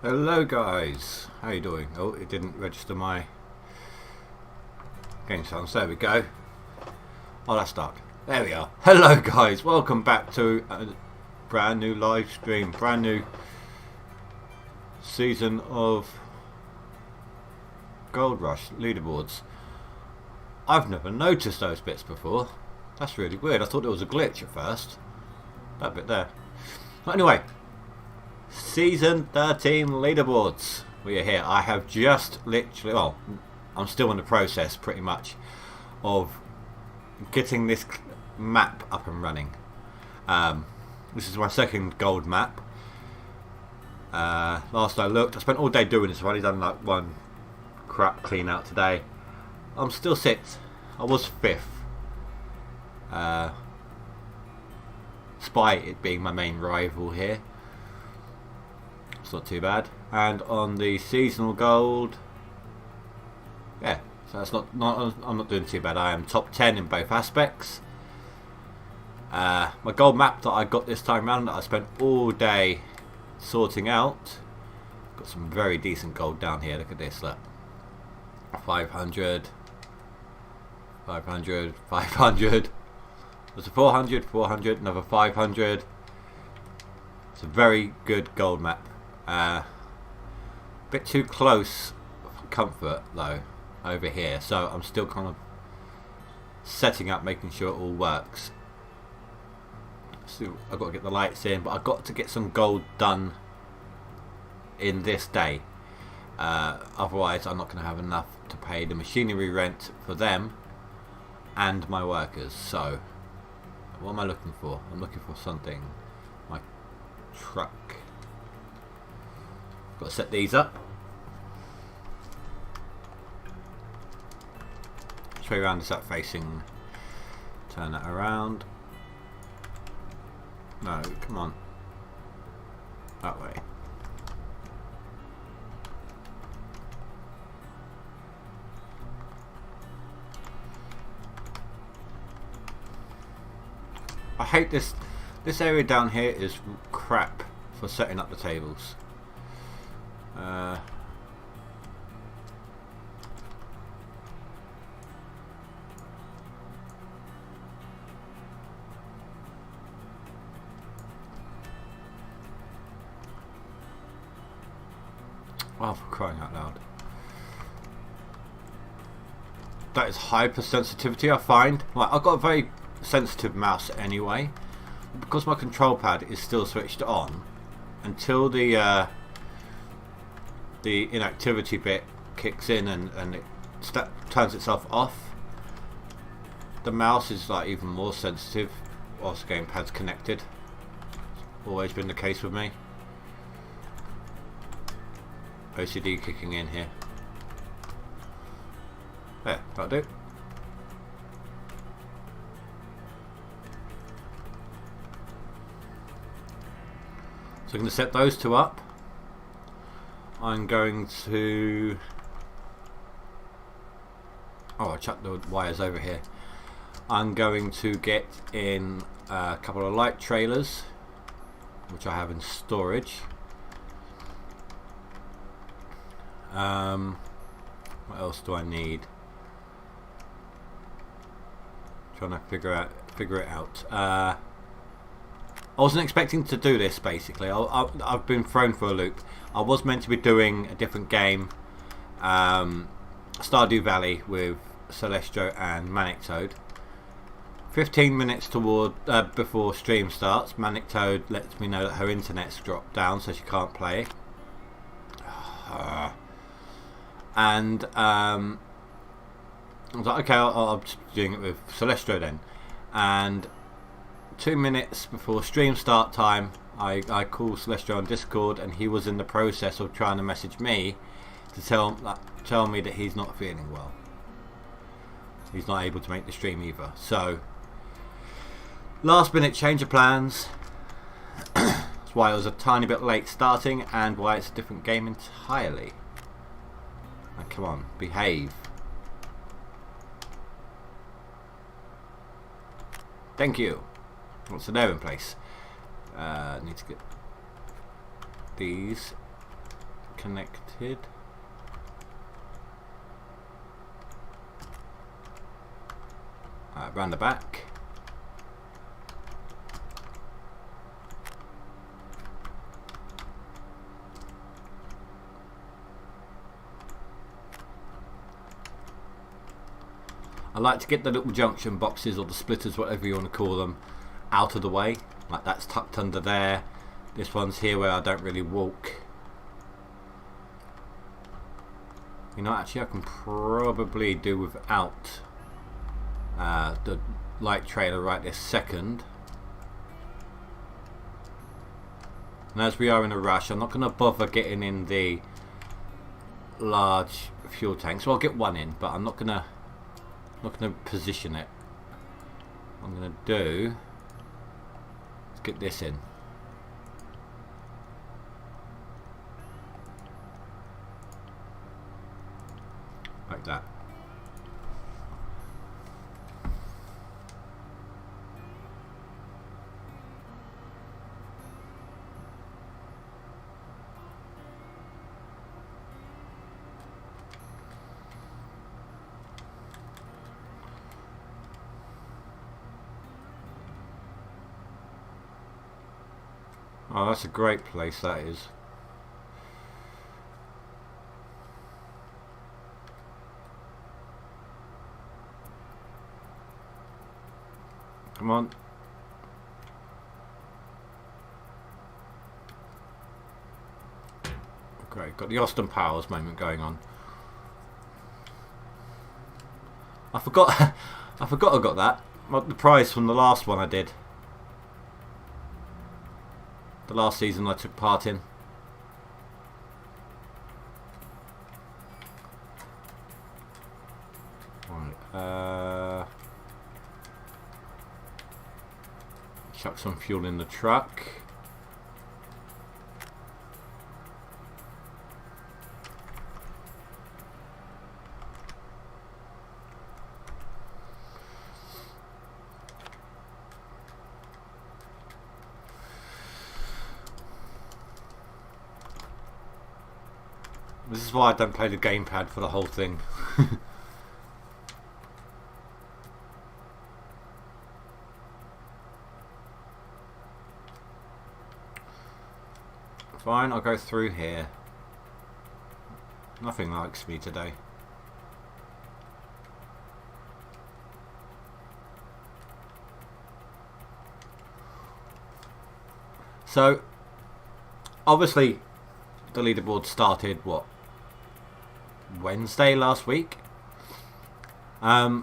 Hello guys, how you doing? Oh, it didn't register my game sounds. There we go. Oh, that's dark. There we are. Hello guys, welcome back to a brand new live stream, brand new season of GoldRush Leaderboards. I've never noticed those bits before. That's really weird. I thought it was a glitch at first. That bit there. But anyway, Season 13 Leaderboards. We are here. I have just literally, well, I'm still in the process pretty much of getting this map up and running. This is my second gold map. Last I looked, I spent all day doing this. I've only done like one crap clean out today. I'm still 6th. I was 5th. Despite it being my main rival here. It's not too bad. And on the seasonal gold, yeah, so that's not I'm not doing too bad. I am top 10 in both aspects. My gold map that I got this time round that I spent all day sorting out, got some very decent gold down here. Look at this, look. 500, 500, 500. There's a 400, 400, another 500. It's a very good gold map. Bit too close for comfort though over here, so I'm still kind of setting up, making sure it all works. So I've got to get the lights in, but I've got to get some gold done in this day. Otherwise I'm not going to have enough to pay the machinery rent for them and my workers. So what am I looking for? I'm looking for something. My truck. Got to set these up. Which way around is that facing? Turn that around. No, come on. That way. I hate this. This area down here is crap for setting up the tables. Oh, for crying out loud. That is hypersensitivity, I find. Like, I've got a very sensitive mouse anyway. Because my control pad is still switched on, until the inactivity bit kicks in and it turns itself off, the mouse is like even more sensitive whilst the gamepad's connected. It's always been the case with me. OCD kicking in here. There, that'll do. So I'm going to set those two up. I'm going to... Oh, I chucked the wires over here. I'm going to get in a couple of light trailers, which I have in storage. What else do I need? Trying to figure it out. I wasn't expecting to do this basically. I've been thrown for a loop. I was meant to be doing a different game, Stardew Valley with Celestro and Manic Toad. 15 minutes before stream starts, Manic Toad lets me know that her internet's dropped down, so she can't play. And I was like, okay, I'm just doing it with Celestro then. And 2 minutes before stream start time, I called Celestro on Discord, and he was in the process of trying to message me to tell me that he's not feeling well. He's not able to make the stream either. So last minute change of plans. That's why I was a tiny bit late starting, and why it's a different game entirely. Now, come on, behave. Thank you. So they're in place. Need to get these connected. Round the back. I like to get the little junction boxes or the splitters, whatever you want to call them, out of the way. Like that's tucked under there. This one's here where I don't really walk. You know, actually I can probably do without the light trailer right this second. And as we are in a rush, I'm not going to bother getting in the large fuel tank. So I'll get one in, but I'm not going to position it. What I'm going to do is get this in. Like that. Oh, that's a great place, that is. Come on. Great, got the Austin Powers moment going on. I forgot I got that. The prize from the last one I did. The last season I took part in. Right, chuck some fuel in the truck. This is why I don't play the gamepad for the whole thing. Fine, I'll go through here. Nothing likes me today. So, obviously, the leaderboard started, what, Wednesday last week? I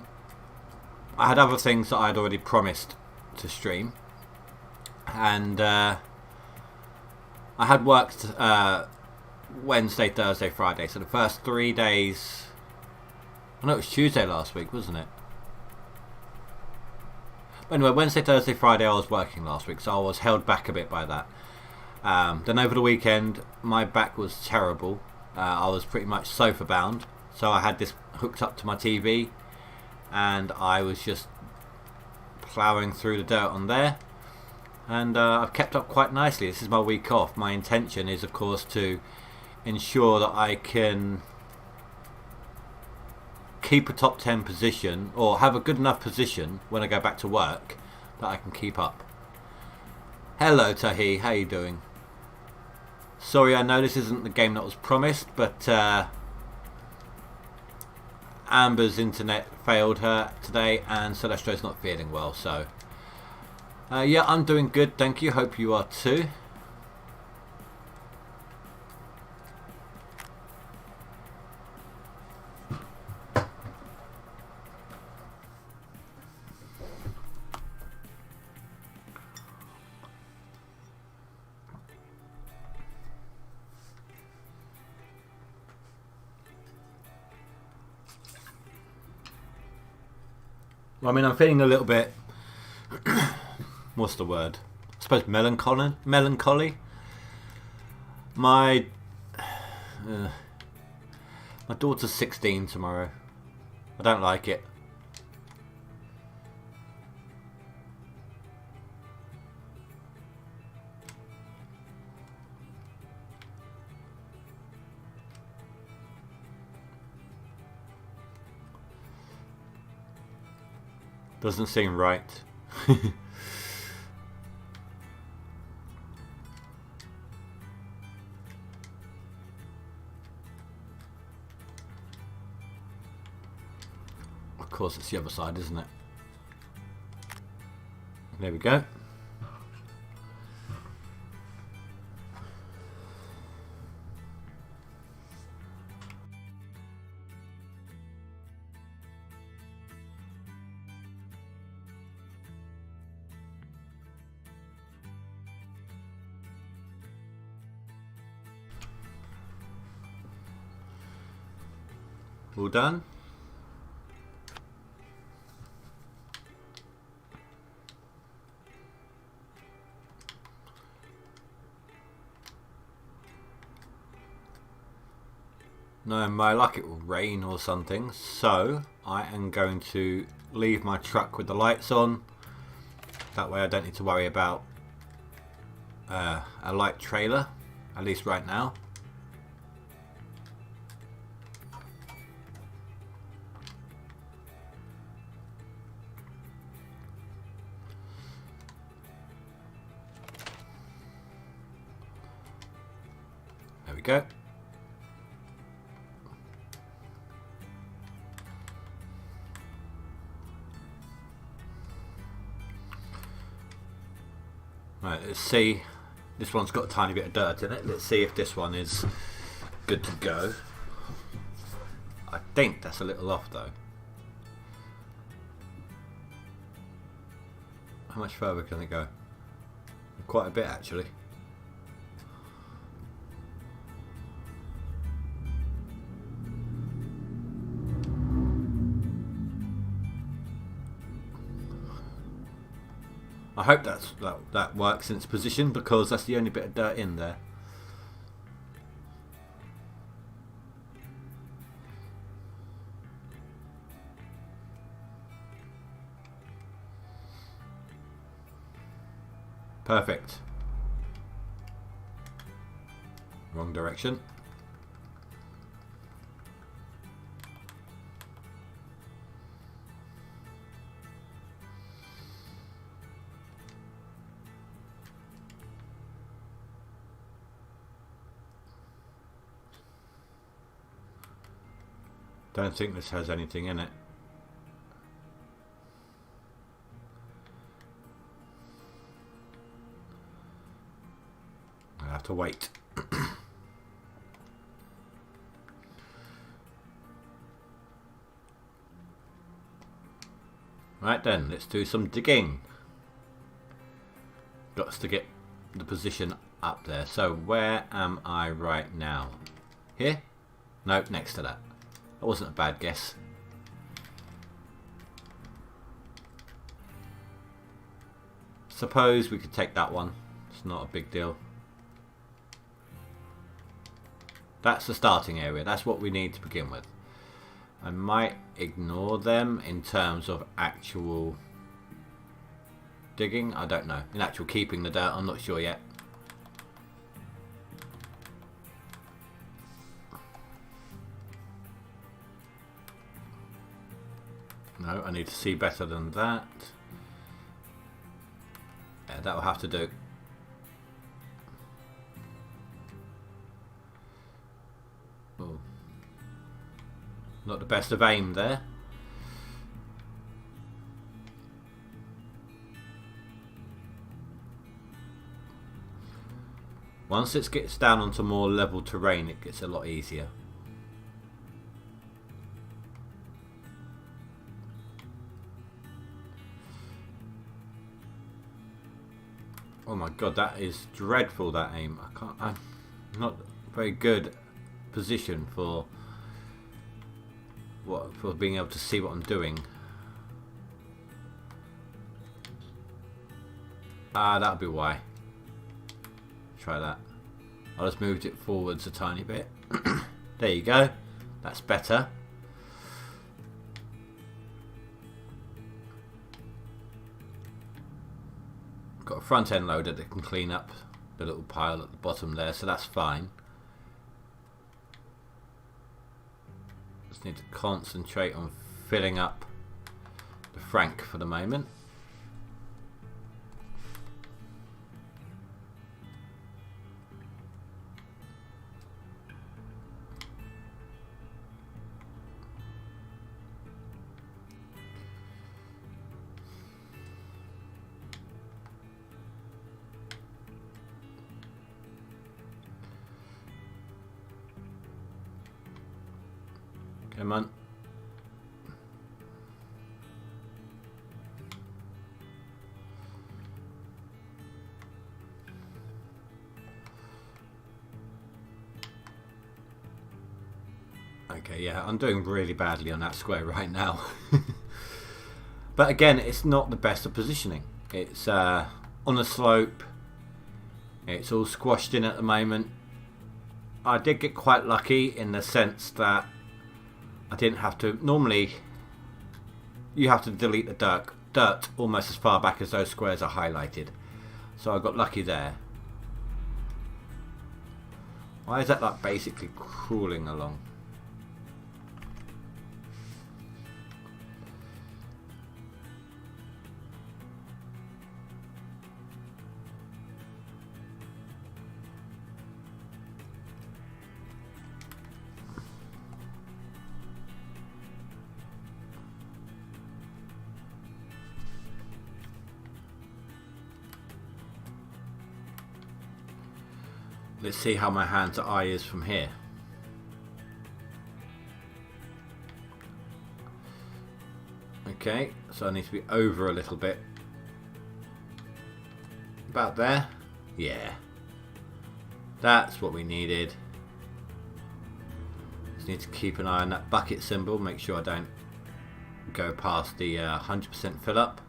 had other things that I had already promised to stream. And I had worked Wednesday, Thursday, Friday. So the first 3 days... I know it was Tuesday last week, wasn't it? But anyway, Wednesday, Thursday, Friday I was working last week. So I was held back a bit by that. Then over the weekend, my back was terrible. I was pretty much sofa bound. So I had this hooked up to my TV. And I was just ploughing through the dirt on there. And I've kept up quite nicely. This is my week off. My intention is, of course, to ensure that I can keep a top 10 position, or have a good enough position when I go back to work that I can keep up. Hello Tahi, how you doing? Sorry, I know this isn't the game that was promised, but Amber's internet failed her today and Celestro's not feeling well, so yeah, I'm doing good, thank you. Hope you are too. Well, I mean, I'm feeling a little bit what's the word? I suppose melancholy. My daughter's 16 tomorrow. I don't like it. Doesn't seem right. Of course it's the other side, isn't it? There we go. All done. No, my luck it will rain or something, so I am going to leave my truck with the lights on. That way I don't need to worry about a light trailer, at least right now. There we go. Right, let's see. This one's got a tiny bit of dirt in it. Let's see if this one is good to go. I think that's a little off though. How much further can it go? Quite a bit actually. I hope that works in its position, because that's the only bit of dirt in there. Perfect. Wrong direction. Don't think this has anything in it. I have to wait. Right then, let's do some digging. Got to get the position up there. So where am I right now? Here? Nope, next to that. That wasn't a bad guess. Suppose we could take that one. It's not a big deal. That's the starting area. That's what we need to begin with. I might ignore them in terms of actual digging. I don't know. In actual keeping the dirt, I'm not sure yet. No, I need to see better than that. Yeah, that will have to do. Oh. Not the best of aim there. Once it gets down onto more level terrain, it gets a lot easier. Oh my god, that is dreadful, that aim. I'm not very good position for being able to see what I'm doing. Ah, that'll be why. Try that. I just moved it forwards a tiny bit. There you go. That's better. Got a front end loader that can clean up the little pile at the bottom there, so that's fine. Just need to concentrate on filling up the Frank for the moment. Come on. Okay, yeah, I'm doing really badly on that square right now. But again, it's not the best of positioning. It's on a slope. It's all squashed in at the moment. I did get quite lucky in the sense that I didn't have to. Normally, you have to delete the dirt almost as far back as those squares are highlighted. So I got lucky there. Why is that like basically crawling along? Let's see how my hand to eye is from here. Okay, so I need to be over a little bit. About there? Yeah. That's what we needed. Just need to keep an eye on that bucket symbol, make sure I don't go past the 100% fill up.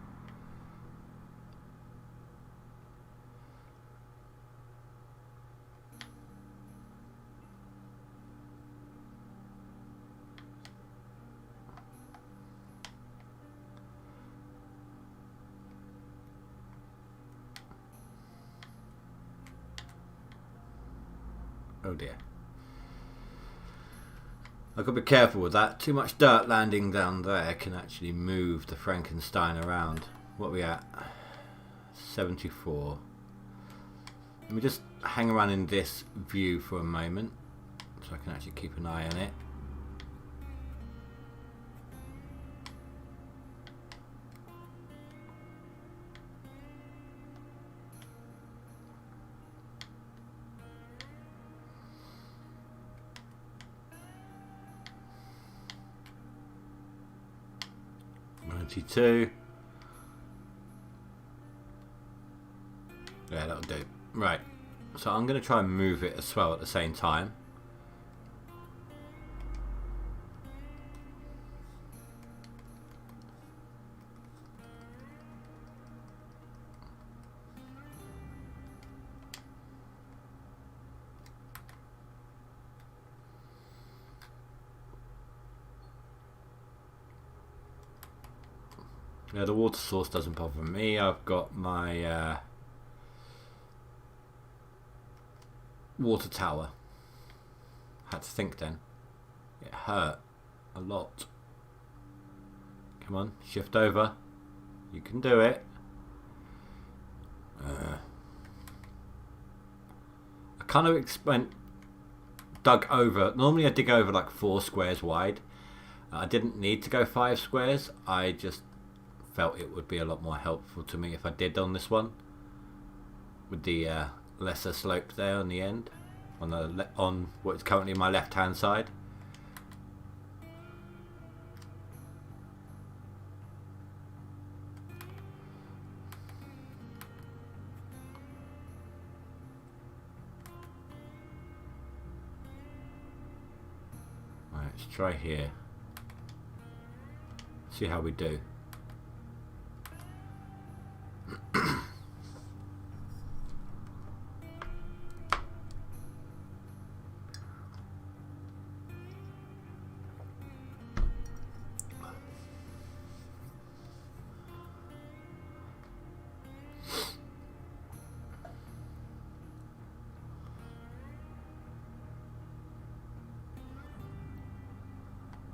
Oh dear. I've got to be careful with that. Too much dirt landing down there can actually move the Frankenstein around. What are we at? 74. Let me just hang around in this view for a moment so I can actually keep an eye on it. Two. Yeah, that'll do. Right. So I'm going to try and move it as well at the same time. Yeah, the water source doesn't bother me. I've got my water tower. Had to think then. It hurt a lot. Come on, shift over. You can do it. I kind of dug over. Normally I dig over like 4 squares wide. I didn't need to go 5 squares. I just felt it would be a lot more helpful to me if I did on this one, with the lesser slope there on the end, on what is currently my left hand side. Right, let's try here. See how we do.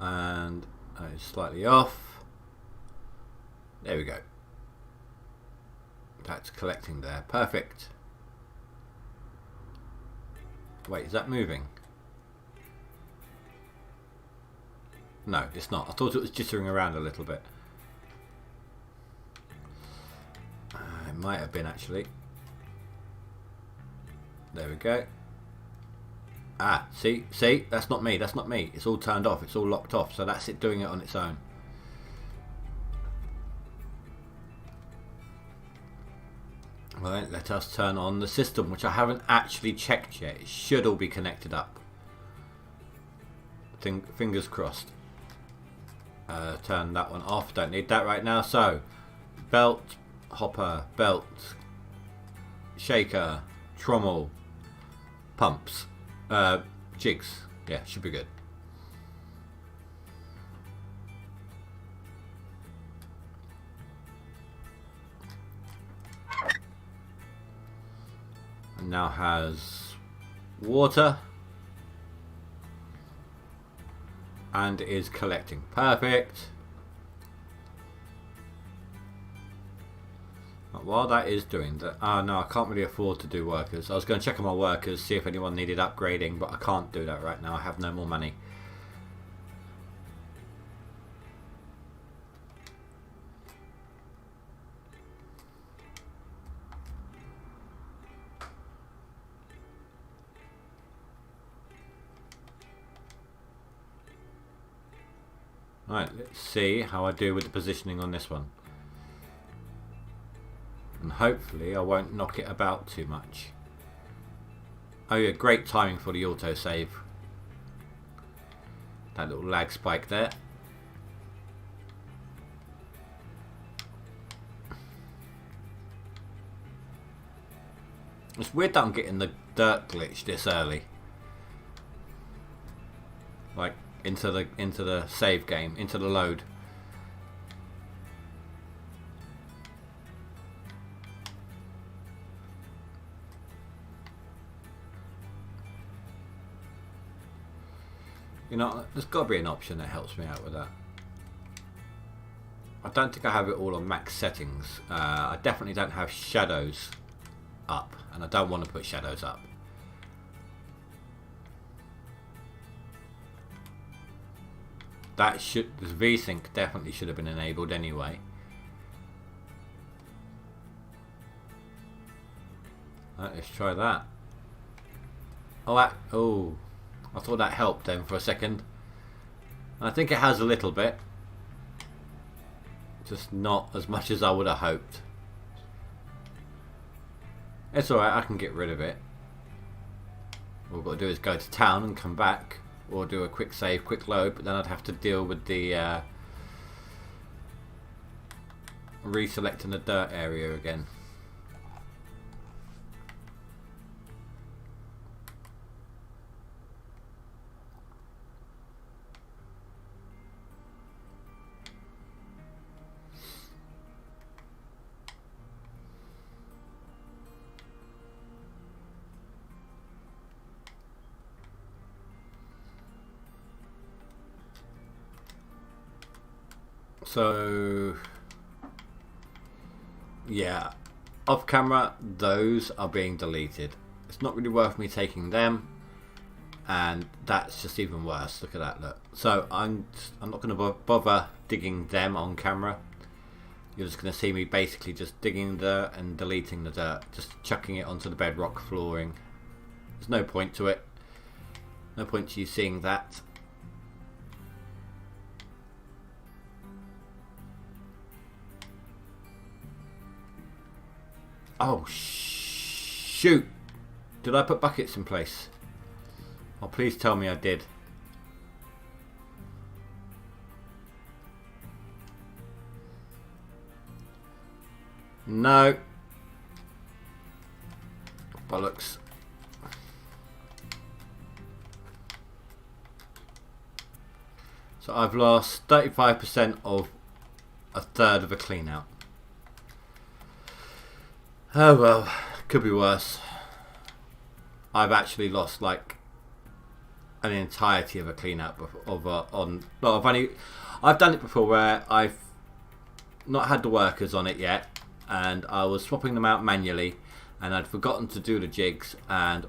And it's slightly off. There we go. That's collecting there. Perfect. Wait, is that moving? No, it's not. I thought it was jittering around a little bit. It might have been actually. There we go. Ah, see, that's not me. That's not me. It's all turned off. It's all locked off. So that's it doing it on its own. Right, let us turn on the system, which I haven't actually checked yet. It should all be connected up. Fingers crossed. Turn that one off. Don't need that right now. So, belt, hopper, belt, shaker, trommel, pumps, jigs. Yeah, should be good. And now has water and is collecting. Perfect. While that is doing that, no, I can't really afford to do workers. I was going to check on my workers, see if anyone needed upgrading, but I can't do that right now. I have no more money. Right, let's see how I do with the positioning on this one. And hopefully I won't knock it about too much. Oh yeah, great timing for the autosave. That little lag spike there. It's weird that I'm getting the dirt glitch this early. Like into the save game, into the load. You know, there's got to be an option that helps me out with that. I don't think I have it all on max settings. I definitely don't have shadows up, and I don't want to put shadows up. That should, this VSync definitely should have been enabled anyway. Right, let's try that. Oh, I thought that helped then for a second. I think it has a little bit. Just not as much as I would have hoped. It's alright, I can get rid of it. All we've got to do is go to town and come back. Or do a quick save, quick load, but then I'd have to deal with the reselecting the dirt area again. So, yeah, off camera, those are being deleted. It's not really worth me taking them, and that's just even worse. Look at that, look. So I'm not going to bother digging them on camera. You're just going to see me basically just digging dirt and deleting the dirt, just chucking it onto the bedrock flooring. There's no point to it. No point to you seeing that. Oh, shoot. Did I put buckets in place? Oh, please tell me I did. No. Bollocks. So I've lost 35% of a third of a clean out. Oh well, could be worse. I've actually lost like an entirety of a clean out of I've done it before where I've not had the workers on it yet, and I was swapping them out manually, and I'd forgotten to do the jigs, and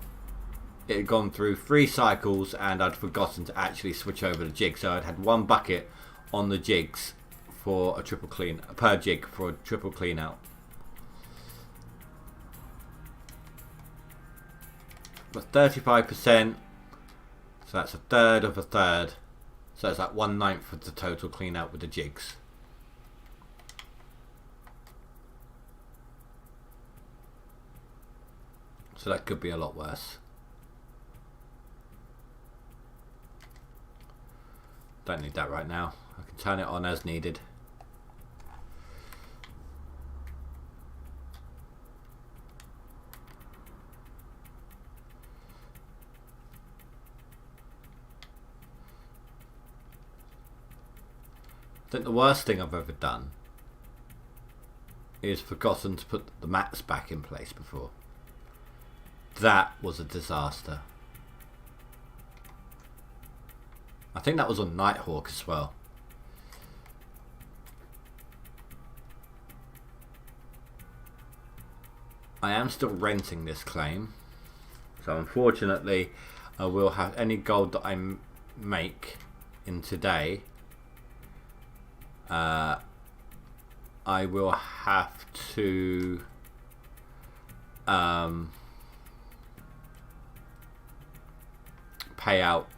it had gone through 3 cycles, and I'd forgotten to actually switch over the jig. So I'd had 1 bucket on the jigs for a triple clean per jig for a triple clean out. But 35%, so that's a third of a third. So it's like 1/9 of the total clean out with the jigs. So that could be a lot worse. Don't need that right now. I can turn it on as needed. I think the worst thing I've ever done is forgotten to put the mats back in place before. That was a disaster. I think that was on Nighthawk as well. I am still renting this claim, so unfortunately I will have any gold that I make in today. I will have to pay out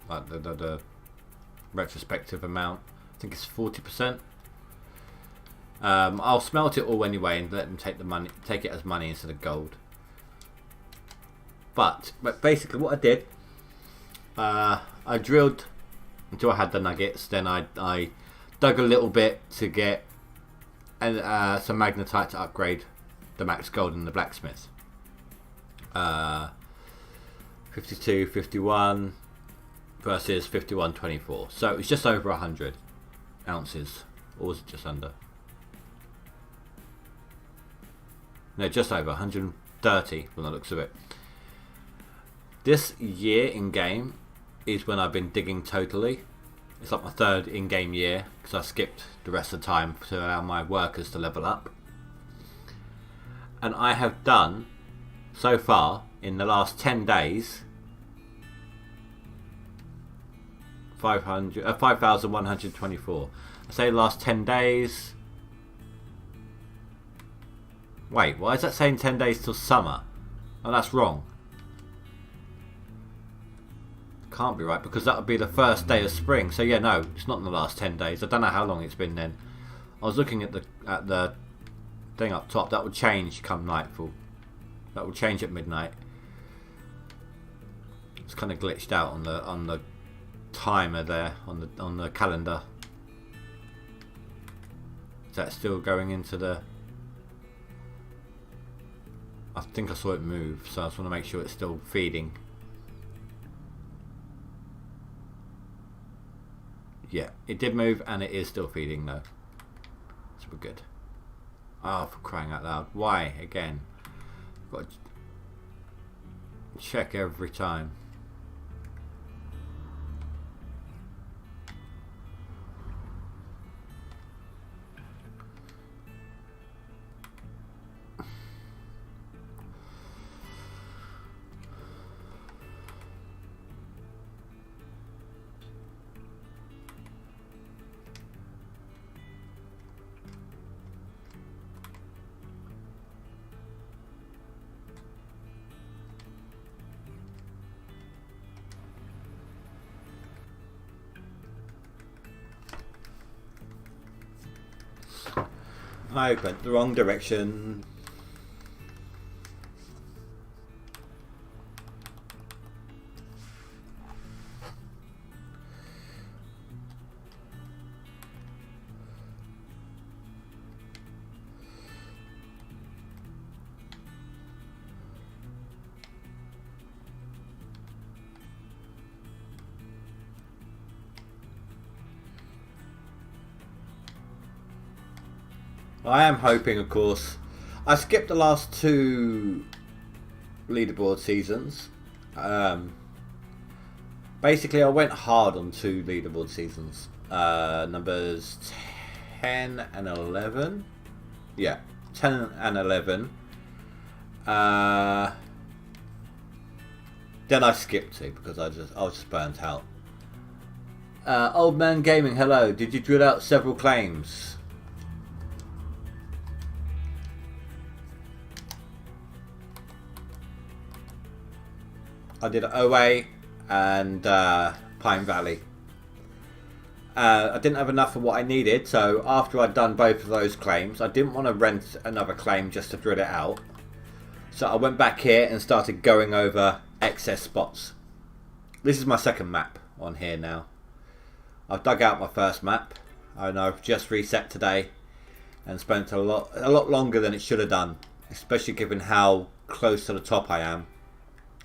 like the retrospective amount. I think it's 40%. I'll smelt it all anyway and let them take the money, take it as money instead of gold. But basically what I did, I drilled until I had the nuggets. Then I dug a little bit to get some magnetite to upgrade the max gold in the blacksmith. 52, 51 versus 51.24. So it was just over 100 ounces, or was it just under? No, just over 130 from the looks of it. This year in game is when I've been digging totally. It's like my 3rd in-game year because I skipped the rest of the time to allow my workers to level up. And I have done so far in the last 10 days 5,124. I say the last 10 days. Wait, why is that saying 10 days till summer? Oh, that's wrong. Can't be right, because that would be the first day of spring. So yeah, no, it's not in the last 10 days. I don't know how long it's been then. I was looking at the thing up top. That would change come nightfall. That will change at midnight. It's kind of glitched out on the timer there on the calendar. Is that still going into the? I think I saw it move, so I just want to make sure it's still feeding. Yeah, it did move and it is still feeding though. So we're good. Oh, for crying out loud. Why again? Got to check every time. I went the wrong direction. I am hoping, of course. I skipped the last 2 leaderboard seasons. Basically, I went hard on 2 leaderboard seasons. numbers 10 and 11. Yeah, 10 and 11. Then I skipped to because I was just burnt out. Old Man Gaming, hello. Did you drill out several claims? I did OA and Pine Valley. I didn't have enough for what I needed, so after I'd done both of those claims, I didn't want to rent another claim just to drill it out. So I went back here and started going over excess spots. This is my second map on here now. I've dug out my first map and I've just reset today and spent a lot longer than it should have done, especially given how close to the top I am,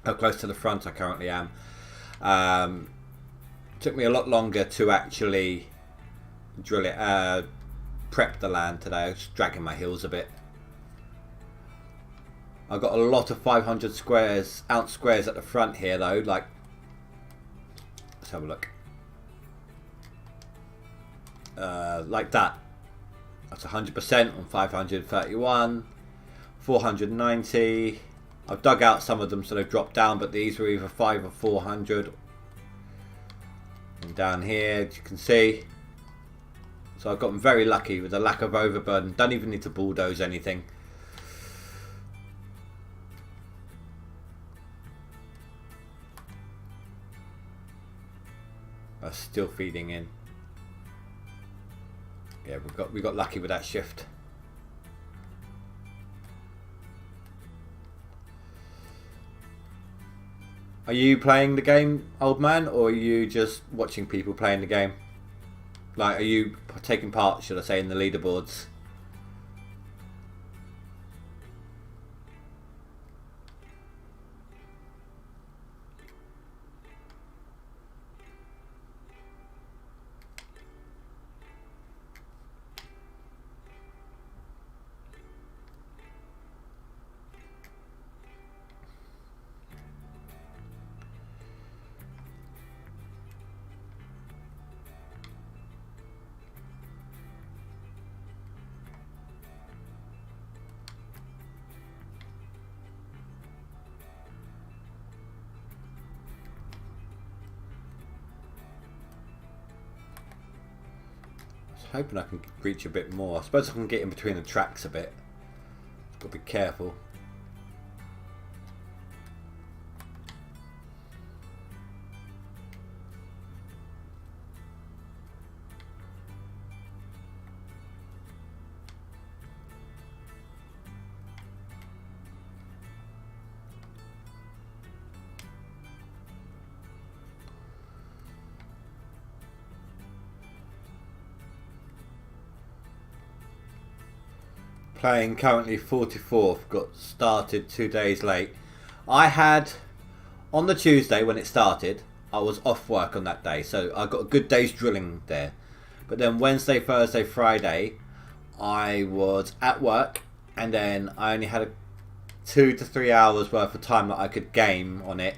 how close to the front I currently am. Took me a lot longer to actually drill it, prep the land today. I was dragging my heels a bit. I got a lot of 500 ounce squares at the front here though. Like, let's have a look. Like that. That's 100% on 531, 490. I've dug out some of them so they've dropped down, but these were either 5 or 400. And down here, as you can see. So I've gotten very lucky with the lack of overburden. Don't even need to bulldoze anything. That's still feeding in. Yeah, we got lucky with that shift. Are you playing the game, old man, or are you just watching people playing the game? Like, are you taking part, should I say, in the leaderboards? Hoping I can reach a bit more. I suppose I can get in between the tracks a bit. Got to be careful. Playing currently 44th, got started 2 days late. I had, on the Tuesday when it started, I was off work on that day, so I got a good day's drilling there. But then Wednesday, Thursday, Friday, I was at work, and then I only had 2 to 3 hours worth of time that I could game on it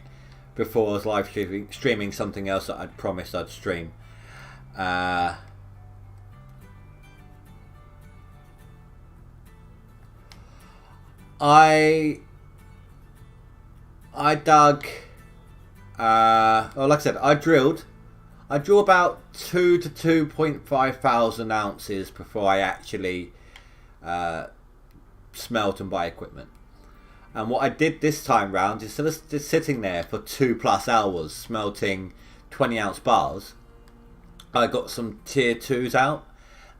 before I was live streaming something else that I'd promised I'd stream. I dug, well, like I said, I drew about 2 to 2.5 thousand ounces before I actually smelt and buy equipment. And what I did this time round, instead of just sitting there for 2+ hours smelting 20 ounce bars, I got some tier 2s out.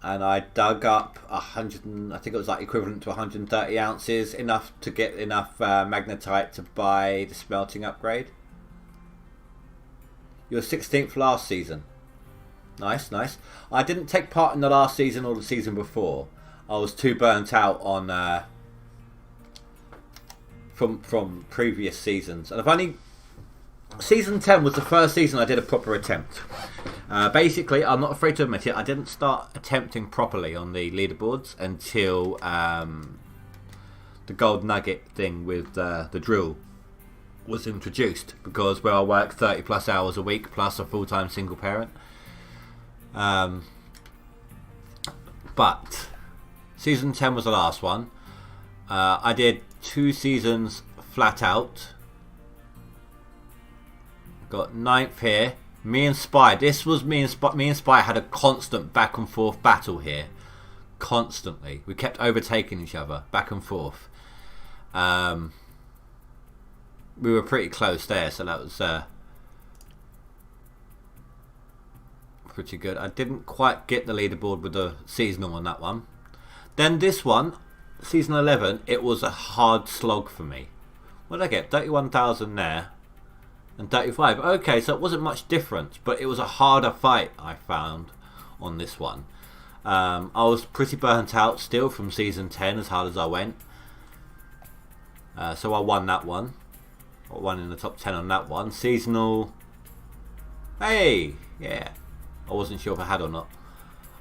And I dug up 100, I think it was like equivalent to 130 ounces, enough to get enough magnetite to buy the smelting upgrade. You were 16th last season. Nice, nice. I didn't take part in the last season or the season before. I was too burnt out on from previous seasons, and I've only season 10 was the first season I did a proper attempt. Basically, I'm not afraid to admit it, I didn't start attempting properly on the leaderboards until the gold nugget thing with the drill was introduced, because where I work 30+ hours a week plus a full-time single parent, But season 10 was the last one. I did 2 seasons flat out. Got 9th here. Me and Spy. This was me and Spy. Me and Spy had a constant back and forth battle here. Constantly. We kept overtaking each other. Back and forth. We were pretty close there. So that was pretty good. I didn't quite get the leaderboard with the seasonal on that one. Then this one. Season 11. It was a hard slog for me. What did I get? 31,000 there. And 35. Okay, so it wasn't much difference, but it was a harder fight I found on this one. I was pretty burnt out still from season 10 as hard as I went. So I won that one. I won in the top 10 on that one. Seasonal. Hey! Yeah. I wasn't sure if I had or not.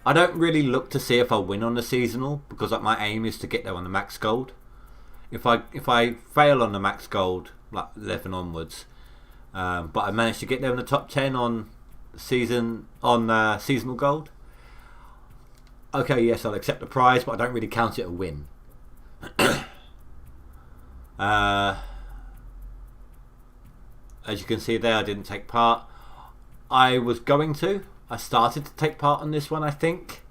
I don't really look to see if I win on the seasonal because my aim is to get there on the max gold. If I fail on the max gold, like 11 onwards, but I managed to get there in the top 10 on seasonal gold. Okay, yes, I'll accept the prize, but I don't really count it a win. As you can see there, I didn't take part. I was going to. I started to take part on this one, I think.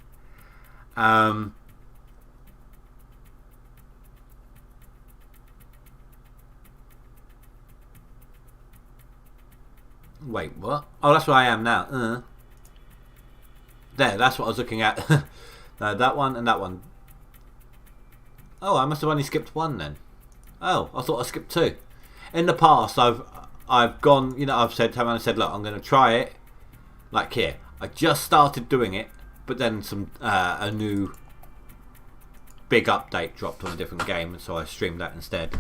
Wait, what? Oh, that's where I am now. There, that's what I was looking at. No, that one and that one. Oh, I must have only skipped one then. Oh, I thought I skipped 2. In the past, I've gone. You know, I've said, look, I'm going to try it. Like here, I just started doing it, but then a new big update dropped on a different game, so I streamed that instead.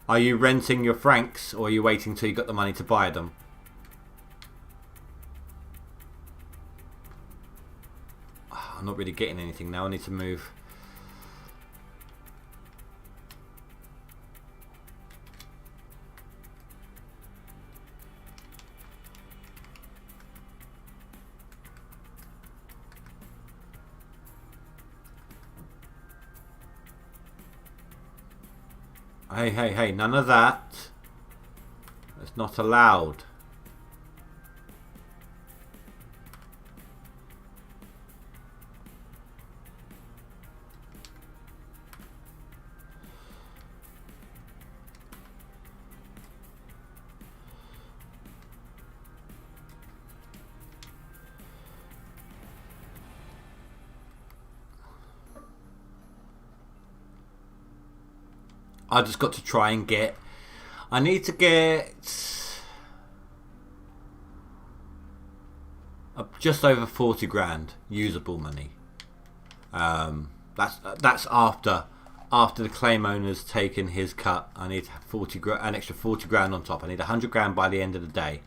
Are you renting your francs, or are you waiting till you got the money to buy them? I'm not really getting anything now. I need to move. Hey, none of that. It's not allowed. I just got to try and get. I need to get just over 40 grand usable money. That's after the claim owner's taken his cut. I need an extra 40 grand on top. I need 100 grand by the end of the day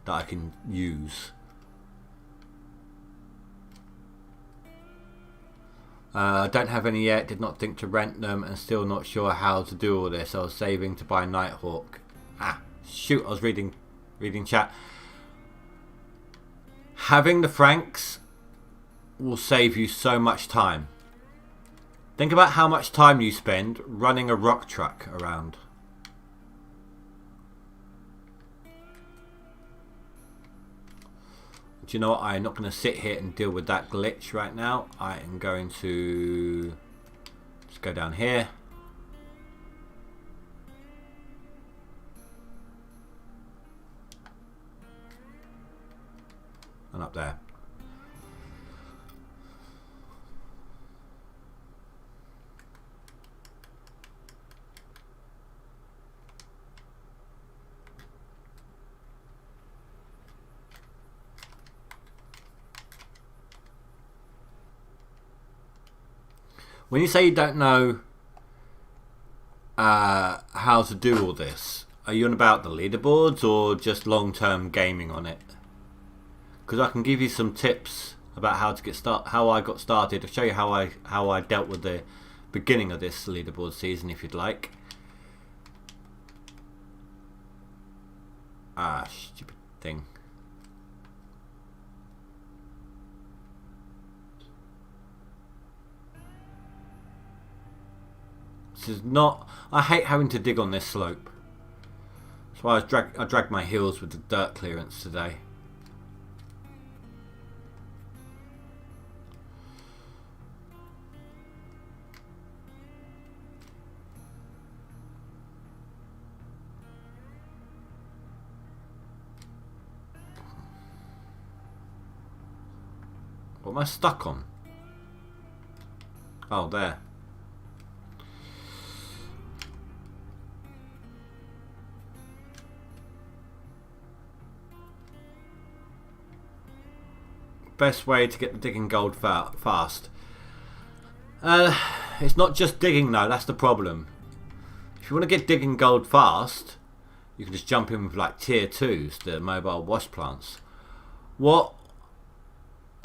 that I can use. I don't have any yet, did not think to rent them, and still not sure how to do all this. I was saving to buy Nighthawk. Shoot, I was reading chat. Having the francs will save you so much time. Think about how much time you spend running a rock truck around. Do you know what? I'm not going to sit here and deal with that glitch right now. I am going to just go down here. And up there. When you say you don't know how to do all this, are you on about the leaderboards or just long-term gaming on it? Because I can give you some tips about how to get how I got started. I'll show you how I dealt with the beginning of this leaderboard season, if you'd like. Ah, stupid thing. This is not... I hate having to dig on this slope. That's why I dragged my heels with the dirt clearance today. What am I stuck on? Oh, there. Best way to get the digging gold fast. It's not just digging though, that's the problem. If you want to get digging gold fast, you can just jump in with like tier 2s, the mobile wash plants. What?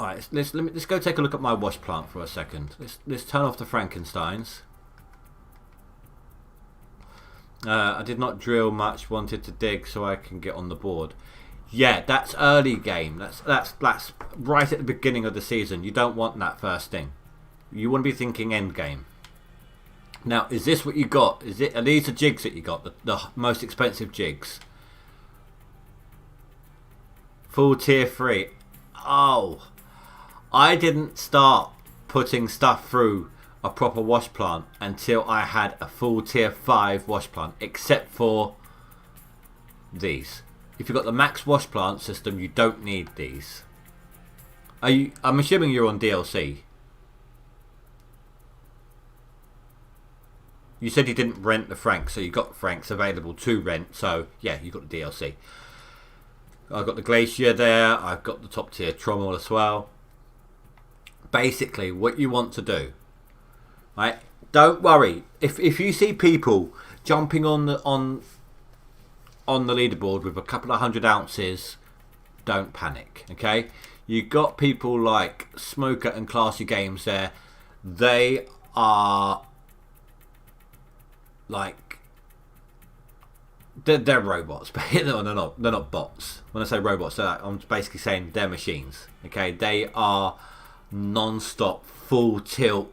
Alright, let's go take a look at my wash plant for a second. Let's turn off the Frankensteins. I did not drill much, wanted to dig so I can get on the board. Yeah, that's early game. That's right at the beginning of the season. You don't want that first thing. You want to be thinking end game. Now, is this what you got? Are these the jigs that you got? The most expensive jigs? Full tier 3. Oh, I didn't start putting stuff through a proper wash plant until I had a full tier 5 wash plant, except for these. If you've got the max wash plant system, you don't need these. I'm assuming you're on DLC. You said you didn't rent the Franks, so you got Franks available to rent. So yeah, you got the DLC. I've got the Glacier there. I've got the top tier Trommel as well. Basically, what you want to do, right? Don't worry if you see people jumping on the leaderboard with a couple of 100 ounces, don't panic, okay? You got people like Smoker and Classy Games there. They are like they're robots, but no, they're not bots. When I say robots, I'm basically saying they're machines, okay? They are non-stop, full tilt,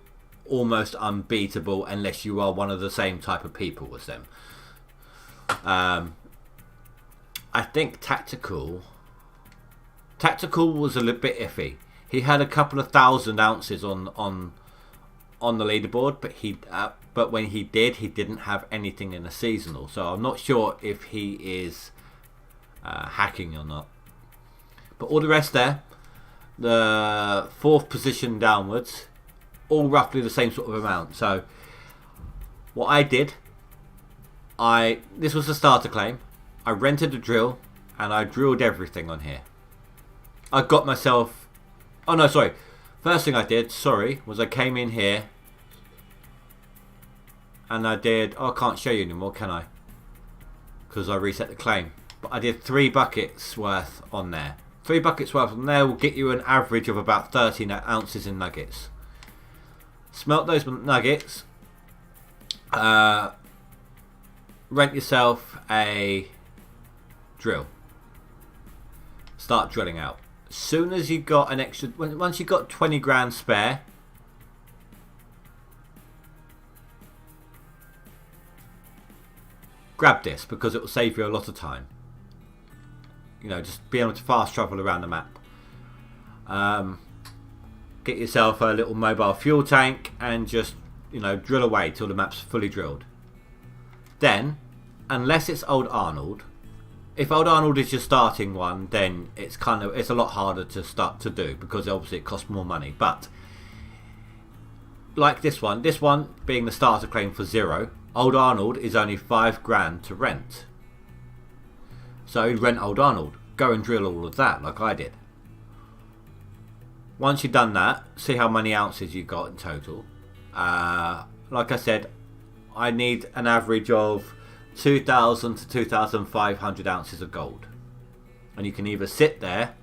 almost unbeatable unless you are one of the same type of people as them. I think Tactical was a little bit iffy. He had a couple of 1,000 ounces on the leaderboard, but when he didn't have anything in a seasonal. So I'm not sure if he is hacking or not. But all the rest there, the 4th position downwards, all roughly the same sort of amount. So what I did, this was a starter claim. I rented a drill and I drilled everything on here. I got myself... Oh no, sorry. First thing I did, was I came in here and I did... Oh, I can't show you anymore, can I? Because I reset the claim. But I did 3 buckets worth on there. 3 buckets worth on there will get you an average of about 13 ounces in nuggets. Smelt those nuggets. Rent yourself a drill. Start drilling out. As soon as you got an extra, once you got 20 grand spare, grab this because it will save you a lot of time. You know, just be able to fast travel around the map. Get yourself a little mobile fuel tank and just, you know, drill away till the map's fully drilled. Then, unless it's Old Arnold, if Old Arnold is your starting one, then it's a lot harder to start to do because obviously it costs more money. But like this one being the starter claim for 0, Old Arnold is only 5 grand to rent. So rent Old Arnold, go and drill all of that like I did. Once you've done that, see how many ounces you got in total. Like I said, I need an average of 2,000 to 2,500 ounces of gold. And you can either sit there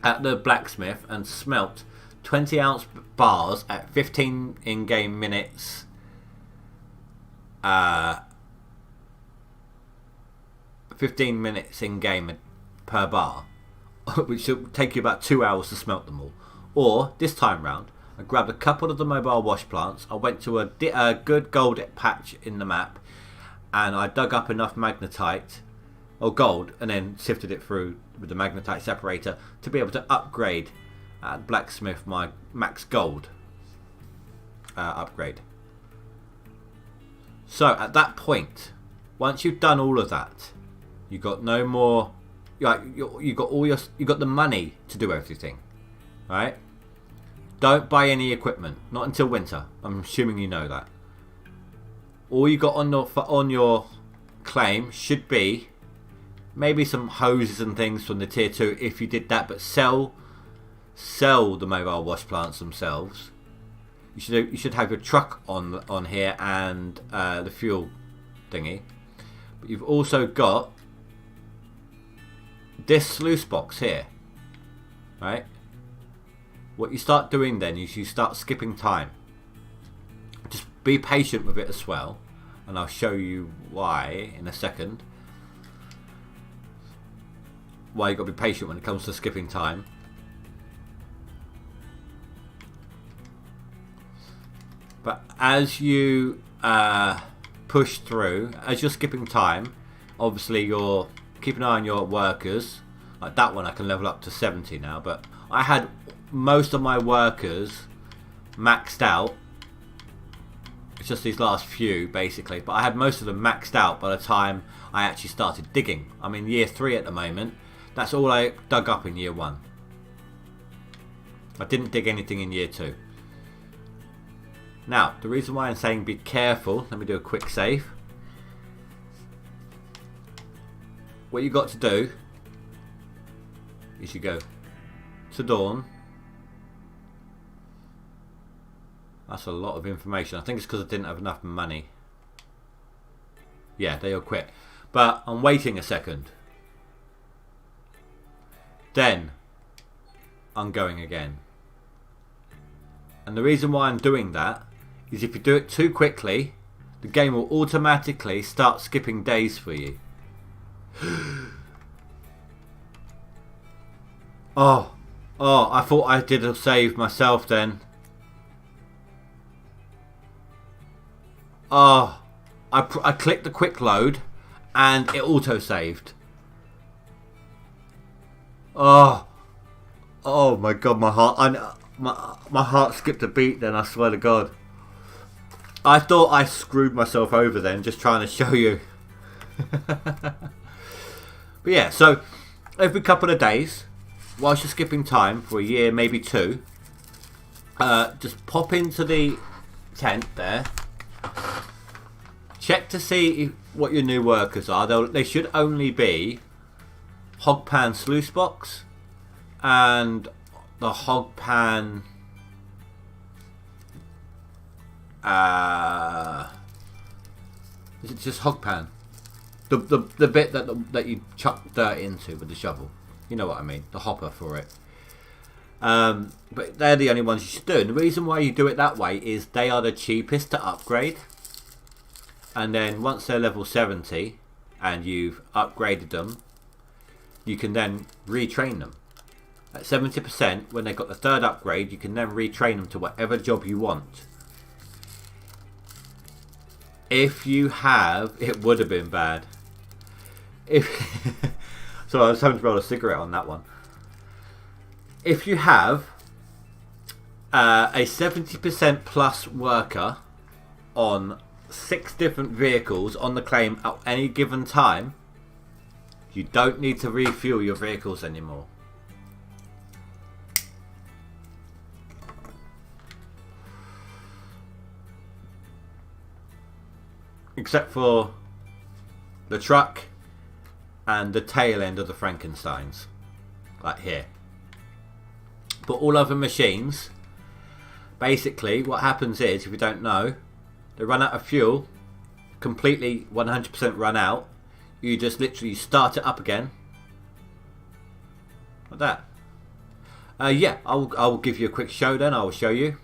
at the blacksmith and smelt 20 ounce bars at 15 in-game minutes uh, 15 minutes in game per bar, which will take you about 2 hours to smelt them all. Or this time round, I grabbed a couple of the mobile wash plants. I went to a good gold patch in the map, and I dug up enough magnetite or gold, and then sifted it through with the magnetite separator to be able to upgrade at blacksmith my max gold upgrade. So at that point, once you've done all of that, you got no more. You got the money to do everything, right? Don't buy any equipment, not until winter. I'm assuming you know that. All you got on your claim should be maybe some hoses and things from the tier 2 if you did that, but sell the mobile wash plants themselves. You should have your truck on here and the fuel thingy. But you've also got this sluice box here, right? What you start doing then is you start skipping time. Just be patient with it as well, and I'll show you why in a second. Why you got to be patient when it comes to skipping time. But as you push through, as you're skipping time, obviously you're keeping an eye on your workers. Like that one I can level up to 70 now, but I had most of my workers maxed out. It's just these last few basically, but I had most of them maxed out by the time I actually started digging. I'm in year 3 at the moment. That's all I dug up in year 1. I didn't dig anything in year 2. Now, the reason why I'm saying be careful, let me do a quick save. What you got to do is you go to Dawn. That's a lot of information. I think it's because I didn't have enough money. Yeah, they all quit. But I'm waiting a second. Then I'm going again. And the reason why I'm doing that is if you do it too quickly, the game will automatically start skipping days for you. Oh, I thought I did a save myself then. Oh, I clicked the quick load and it auto saved. Oh my god, my heart skipped a beat then, I swear to god. I thought I screwed myself over then, just trying to show you. But yeah, so every couple of days, whilst you're skipping time for a year, maybe 2, just pop into the tent there. Check to see what your new workers are. They should only be Hogpan Sluice Box and the Hogpan is it just Hogpan? The bit that you chuck dirt into with the shovel. You know what I mean, the hopper for it. But they're the only ones you should do. And the reason why you do it that way is they are the cheapest to upgrade. And then once they're level 70 and you've upgraded them, you can then retrain them. At 70%, when they've got the 3rd upgrade, you can then retrain them to whatever job you want. If you have, it would have been bad. So I was having to roll a cigarette on that one. If you have a 70% plus worker on 6 different vehicles on the claim at any given time, you don't need to refuel your vehicles anymore. Except for the truck and the tail end of the Frankensteins, like here. But all other machines, basically what happens is, if you don't know, they run out of fuel, completely 100% run out. You just literally start it up again, like that. Yeah, I will give you a quick show then. I will show you,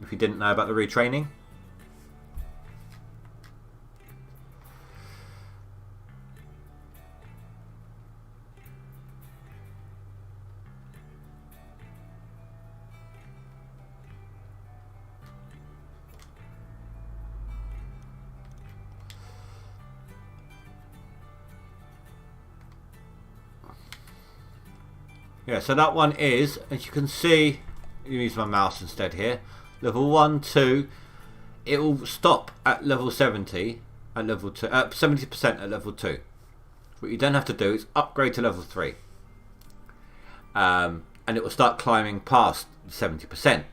if you didn't know about the retraining. Yeah, so that one is, as you can see, you use my mouse instead here. Level 1, 2. It will stop at level 70 at level 2, 70% at level 2. What you then have to do is upgrade to level 3. And it will start climbing past 70%.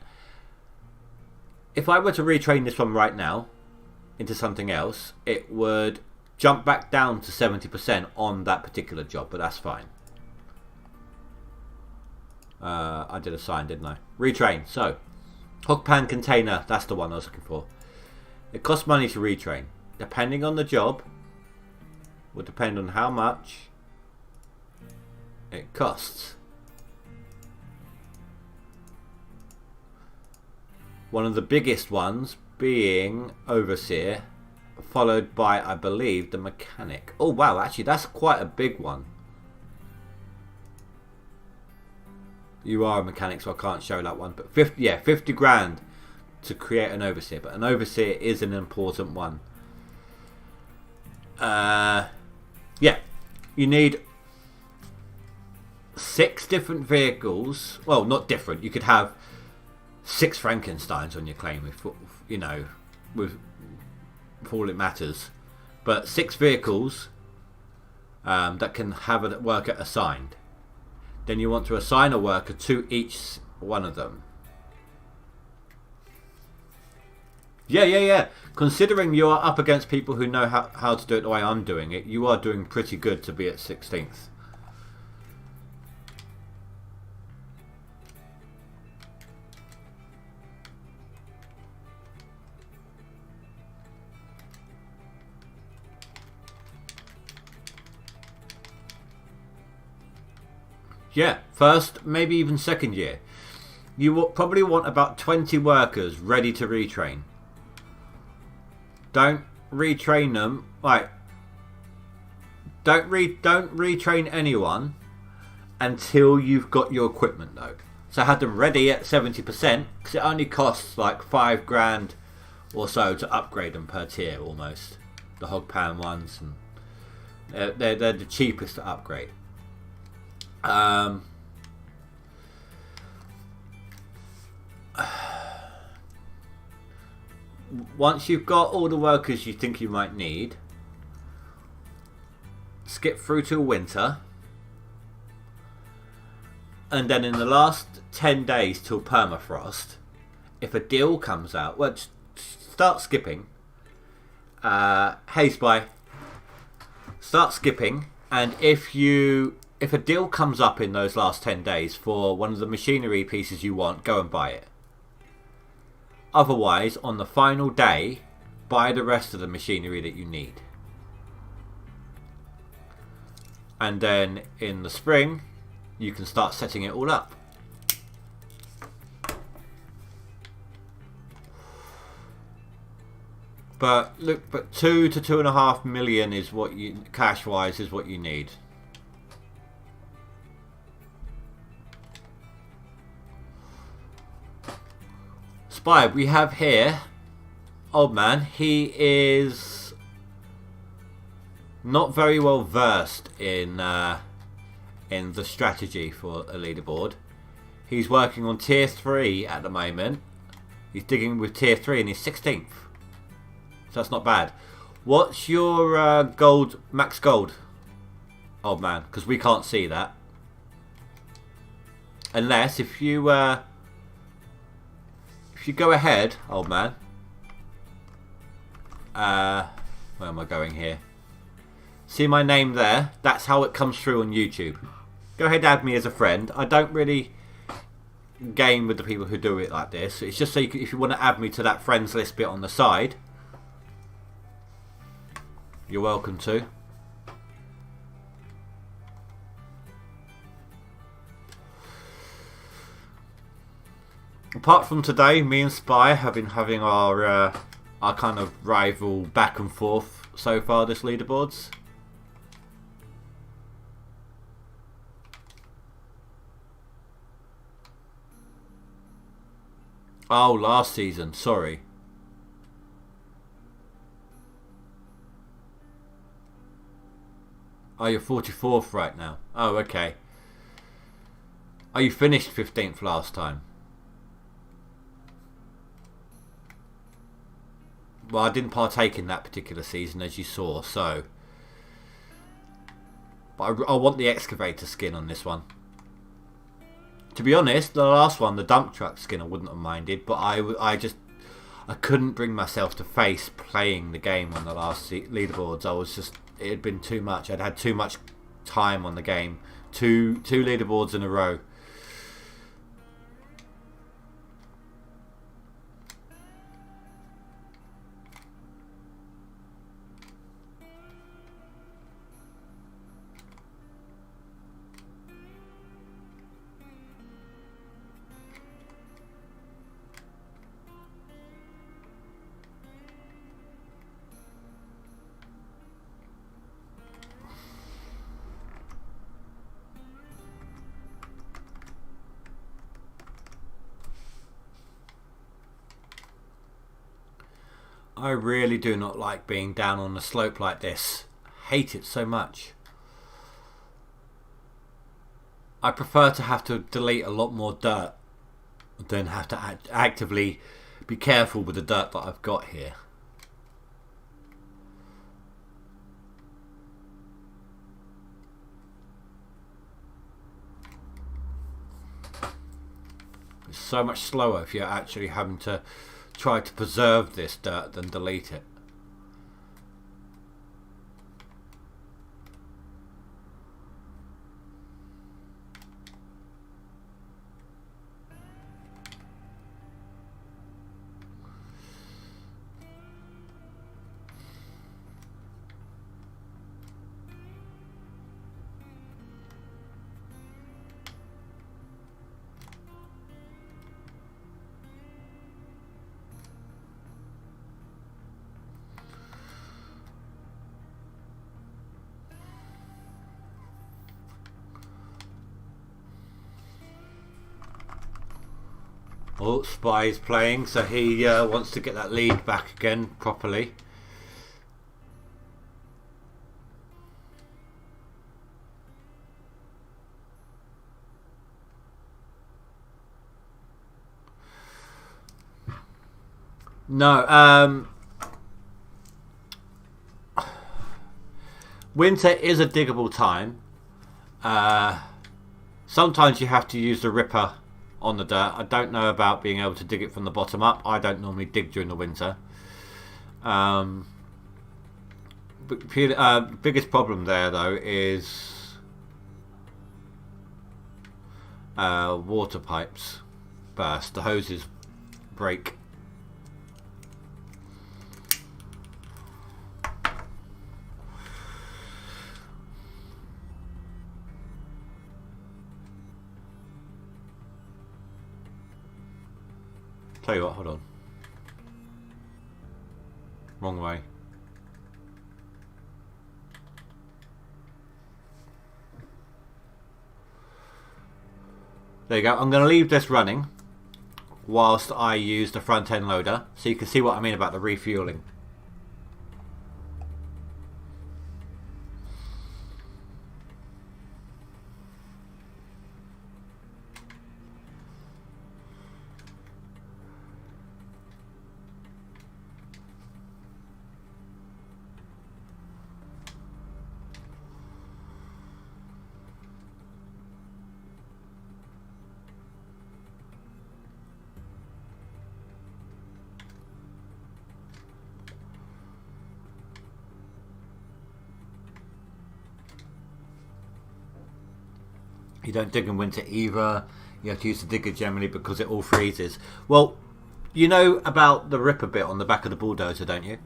If I were to retrain this one right now into something else, it would jump back down to 70% on that particular job, but that's fine. I did a sign, didn't I? Retrain. So, hog pan container, that's the one I was looking for. It costs money to retrain. Depending on the job, will depend on how much it costs. One of the biggest ones being overseer, followed by, I believe, the mechanic. Oh wow, actually that's quite a big one. You are a mechanic, so I can't show that one. But 50 grand to create an overseer. But an overseer is an important one. Yeah, you need 6 different vehicles. Well, not different. You could have 6 Frankensteins on your claim, if you know, with all it matters. But 6 vehicles that can have a worker assigned. Then you want to assign a worker to each one of them. Yeah. Considering you are up against people who know how to do it the way I'm doing it, you are doing pretty good to be at 16th. Yeah, first, maybe even second year. You will probably want about 20 workers ready to retrain. Don't retrain them. Right. Don't retrain anyone until you've got your equipment though. So have them ready at 70%, because it only costs like 5 grand or so to upgrade them per tier almost. The hog pan ones, and they're the cheapest to upgrade. Once you've got all the workers you think you might need, skip through till winter, and then in the last 10 days till permafrost, if a deal comes out, well, start skipping. Hey Spy, start skipping, and if a deal comes up in those last 10 days for one of the machinery pieces you want, go and buy it. Otherwise, on the final day, buy the rest of the machinery that you need. And then in the spring, you can start setting it all up. But look, 2 to 2.5 million is what you, cash-wise, is what you need. Spy, we have here old man. He is not very well versed in the strategy for a leaderboard. He's working on tier 3 at the moment. He's digging with tier 3 and he's 16th. So that's not bad. What's your gold, max gold, old man? Because we can't see that. Unless if you go ahead, old man. Where am I going here? See my name there? That's how it comes through on YouTube. Go ahead, add me as a friend. I don't really game with the people who do it like this. It's just so you can, if you want to add me to that friends list bit on the side, you're welcome to. Apart from today, me and Spy have been having our kind of rival back and forth so far this leaderboards. Oh, last season, sorry. Oh, you're 44th right now. Oh, okay. Oh, you finished 15th last time. Well, I didn't partake in that particular season, as you saw, so... But I want the excavator skin on this one. To be honest, the last one, the dump truck skin, I wouldn't have minded, but I couldn't bring myself to face playing the game on the last leaderboards. It had been too much. I'd had too much time on the game. Two leaderboards in a row. I really do not like being down on a slope like this. Hate it so much. I prefer to have to delete a lot more dirt than have to actively be careful with the dirt that I've got here. It's so much slower if you're actually having to try to preserve this dirt than delete it. Oh, Spy's playing, so he wants to get that lead back again properly. No, winter is a diggable time. Sometimes you have to use the ripper on the dirt. I don't know about being able to dig it from the bottom up. I don't normally dig during the winter. Biggest problem there though is water pipes burst. The hoses break. Tell you what, hold on. Wrong way. There you go. I'm going to leave this running whilst I use the front end loader, so you can see what I mean about the refueling. You don't dig in winter either. You have to use the digger generally because it all freezes. Well, you know about the ripper bit on the back of the bulldozer, don't you?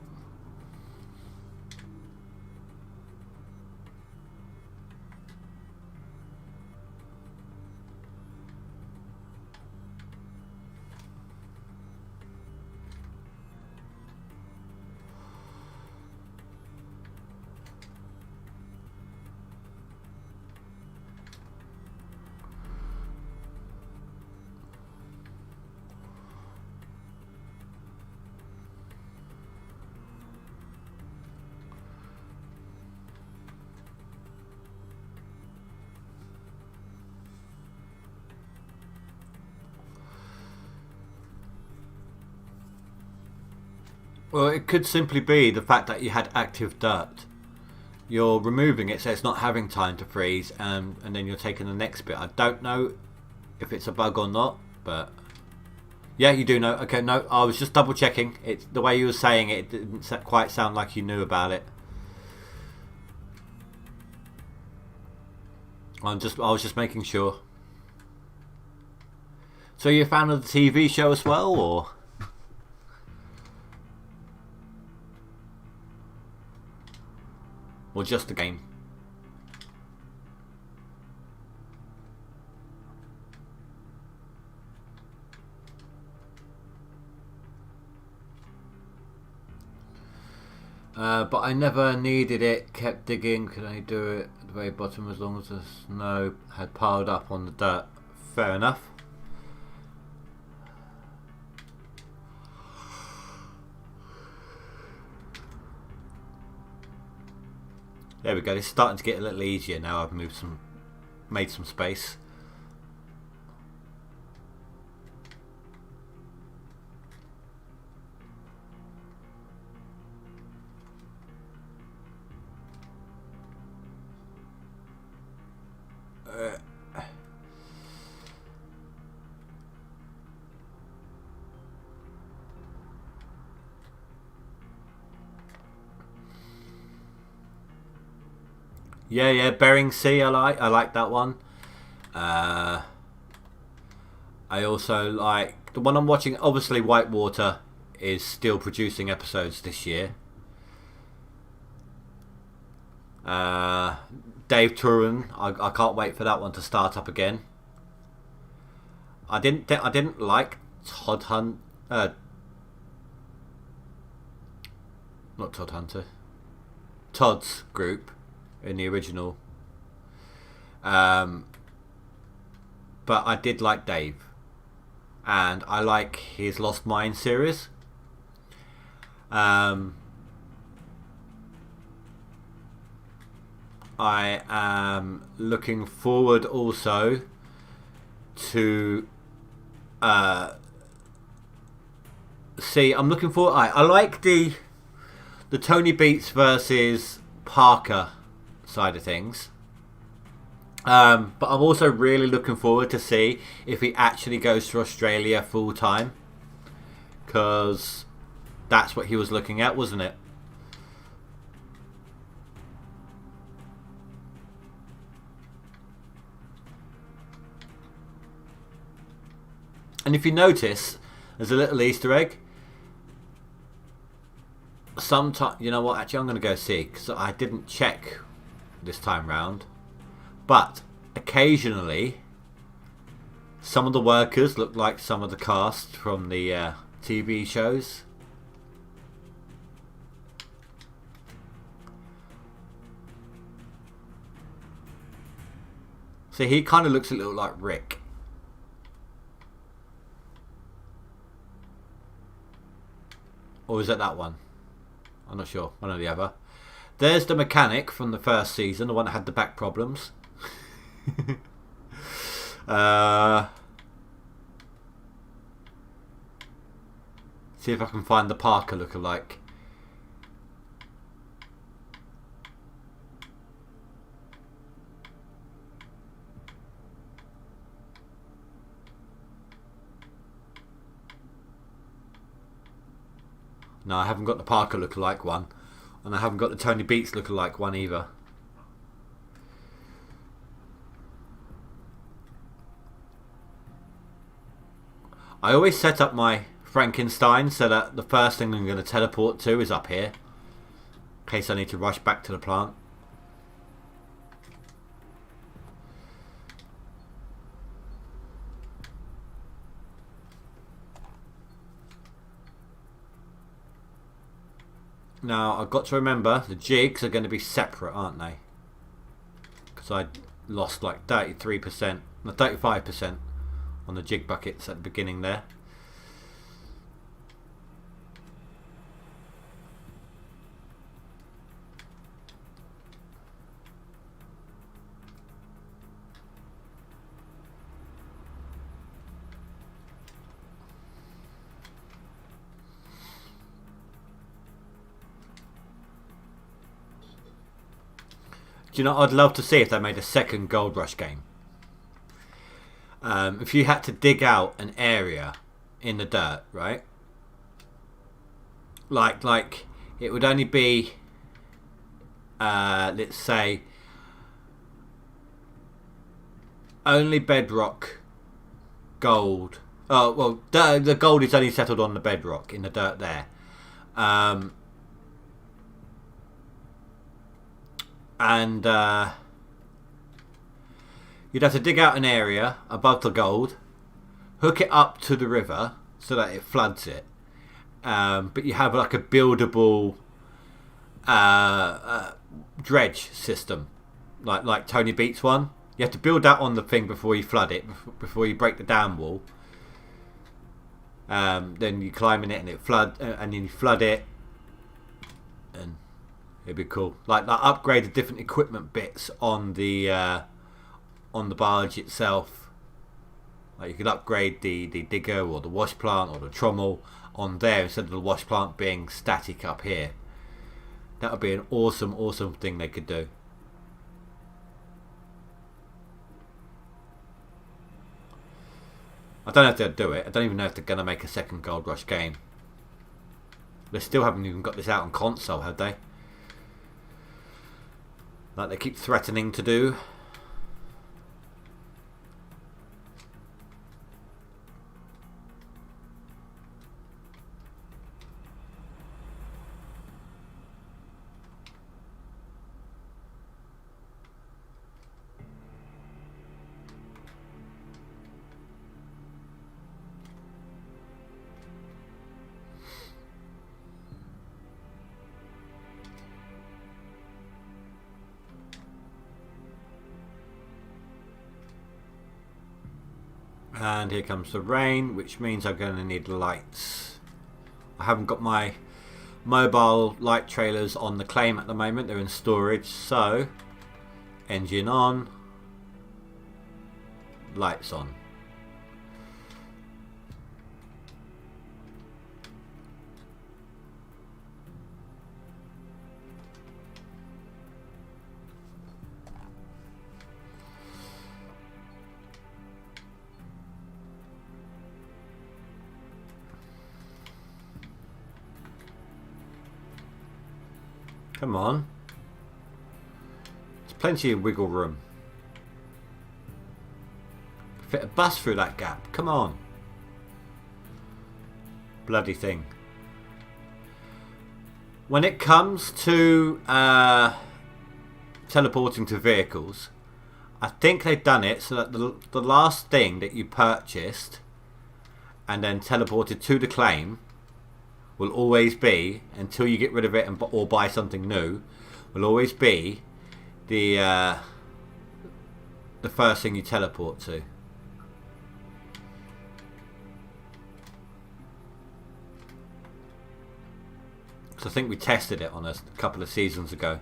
Well, it could simply be the fact that you had active dirt. You're removing it so it's not having time to freeze, and then you're taking the next bit. I don't know if it's a bug or not, but yeah, you do know. Okay, no, I was just double checking. It's the way you were saying it, it didn't quite sound like you knew about it. I was just making sure. So you're a fan of the TV show as well, or just the game? But I never needed it. Kept digging. Could I do it at the very bottom as long as the snow had piled up on the dirt? Fair enough. There we go. It's starting to get a little easier now. I've made some space. Yeah, Bering Sea. I like that one. I also like the one I'm watching. Obviously, Whitewater is still producing episodes this year. Dave Turin. I can't wait for that one to start up again. I didn't like Todd Hunt. Not Todd Hunter. Todd's group in the original. But I did like Dave, and I like his Lost Mine series. I am looking forward also to I'm looking forward. I like the Tony Beats versus Parker side of things. But I'm also really looking forward to see if he actually goes to Australia full time, because that's what he was looking at, wasn't it? And if you notice, there's a little Easter egg. Sometimes, you know what? Actually, I'm going to go see, because I didn't check this time round. But occasionally, some of the workers look like some of the cast from the TV shows. So he kind of looks a little like Rick. Or is it that one? I'm not sure. One or the other. There's the mechanic from the first season, the one that had the back problems. See if I can find the Parker lookalike. No, I haven't got the Parker lookalike one, and I haven't got the Tony Beats lookalike one either. I always set up my Frankenstein so that the first thing I'm going to teleport to is up here, in case I need to rush back to the plant. Now, I've got to remember, the jigs are going to be separate, aren't they? Because I lost like 33%, no, 35% on the jig buckets at the beginning there. Do you know, I'd love to see if they made a second Gold Rush game. If you had to dig out an area in the dirt, right? Like it would only be, let's say, only bedrock gold. Oh well, the gold is only settled on the bedrock in the dirt there. And you'd have to dig out an area above the gold, hook it up to the river so that it floods it. But you have like a buildable dredge system, like Tony Beats one. You have to build that on the thing before you flood it, before you break the dam wall. Then you climb in it and it flood, and then you flood it, and it'd be cool. Like upgrade the different equipment bits on the barge itself. Like you could upgrade the digger or the wash plant or the trommel on there instead of the wash plant being static up here. That would be an awesome thing they could do. I don't know if they'll do it. I don't even know if they're going to make a second Gold Rush game. They still haven't even got this out on console, have they? Like they keep threatening to do. And here comes the rain, which means I'm going to need lights. I haven't got my mobile light trailers on the claim at the moment. They're in storage. So, engine on, lights on. Come on. There's plenty of wiggle room. Fit a bus through that gap. Come on. Bloody thing. When it comes to teleporting to vehicles, I think they've done it so that the last thing that you purchased and then teleported to the claim will always be, until you get rid of it or buy something new, will always be the first thing you teleport to. So I think we tested it on a couple of seasons ago.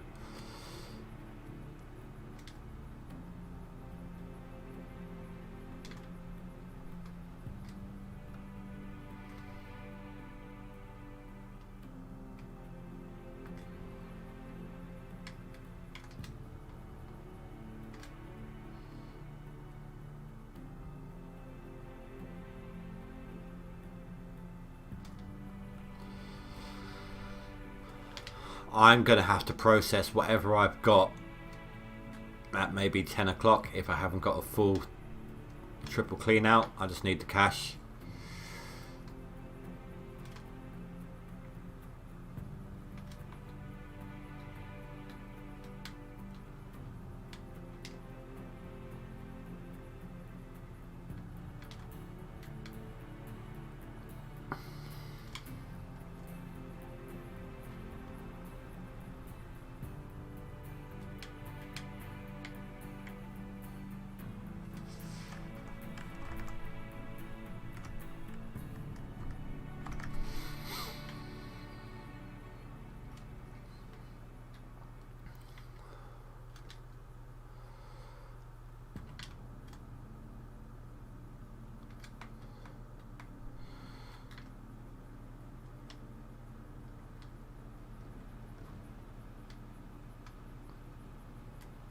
I'm going to have to process whatever I've got at maybe 10 o'clock if I haven't got a full triple clean out. I just need the cash.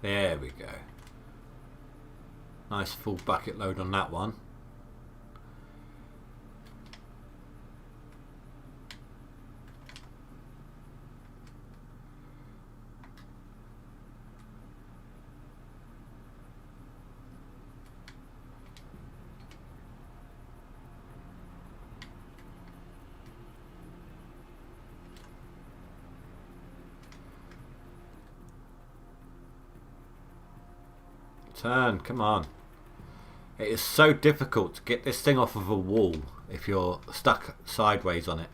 There we go. Nice full bucket load on that one. Turn, come on. It is so difficult to get this thing off of a wall if you're stuck sideways on it.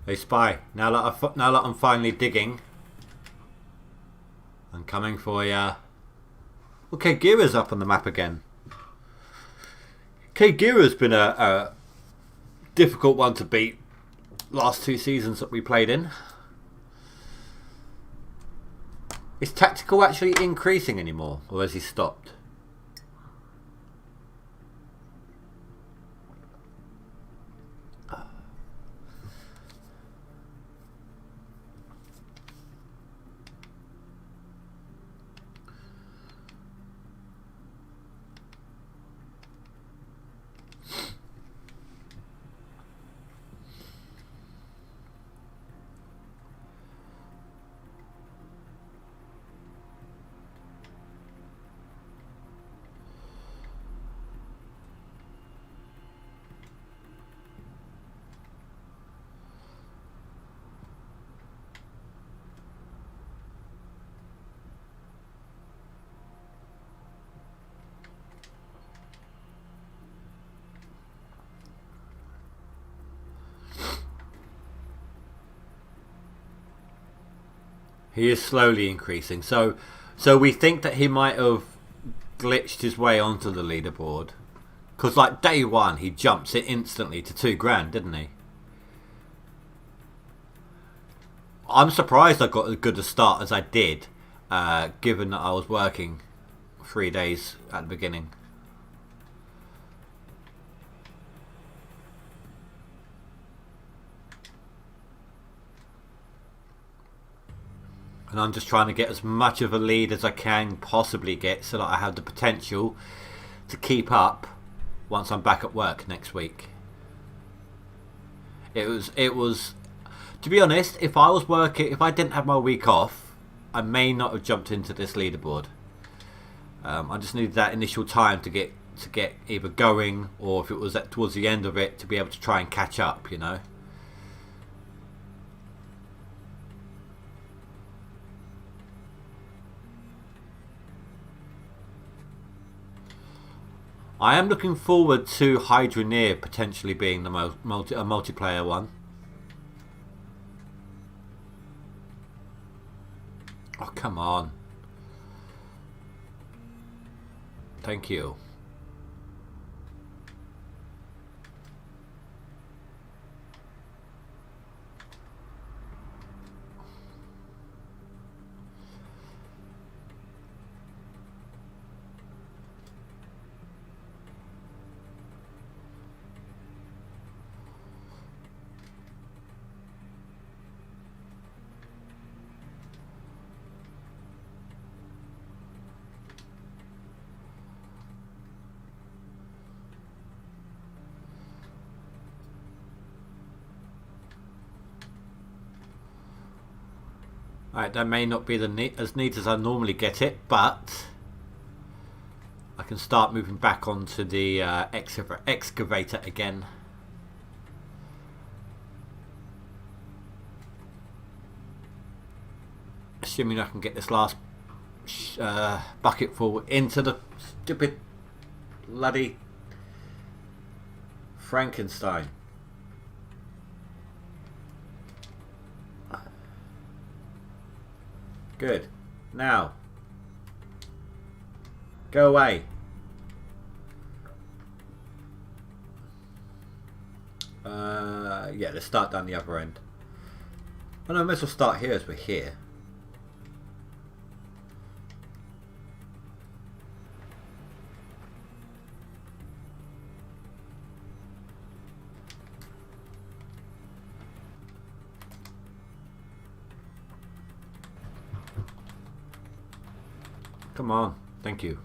Hey Spy, now that I'm finally digging, I'm coming for ya. Okay, Gira's up on the map again. Okay, Gira's been a difficult one to beat last 2 seasons that we played in. Is tactical actually increasing anymore, or has he stopped? He is slowly increasing. So we think that he might have glitched his way onto the leaderboard. Because like day one, he jumps it instantly to 2 grand, didn't he? I'm surprised I got as good a start as I did, given that I was working 3 days at the beginning. And I'm just trying to get as much of a lead as I can possibly get so that I have the potential to keep up once I'm back at work next week. It was to be honest, if I was working, if I didn't have my week off, I may not have jumped into this leaderboard. I just needed that initial time to get either going, or if it was towards the end of it, to be able to try and catch up, you know. I am looking forward to Hydroneer potentially being the multiplayer one. Oh, come on. Thank you. Alright, that may not be as neat as I normally get it, but I can start moving back onto the excavator again. Assuming I can get this last bucket full into the stupid bloody Frankenstein. Good. Now. Go away. Yeah, let's start down the other end. Oh no, I might as well start here as we're here. Come on, thank you.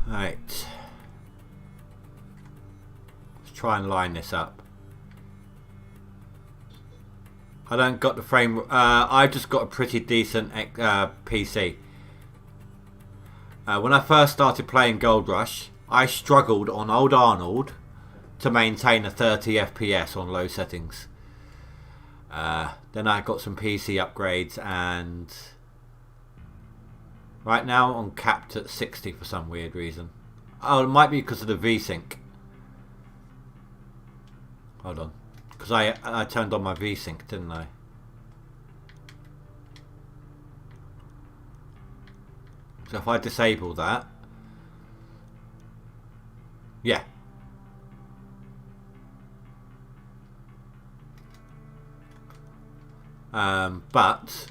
Right. Let's try and line this up. I don't got the frame. I just got a pretty decent PC. When I first started playing GoldRush, I struggled on old Arnold to maintain a 30 FPS on low settings. Then I got some PC upgrades, and right now I'm capped at 60 for some weird reason. Oh, it might be because of the VSync. Hold on. Because I turned on my VSync, didn't I? So if I disable that, yeah. But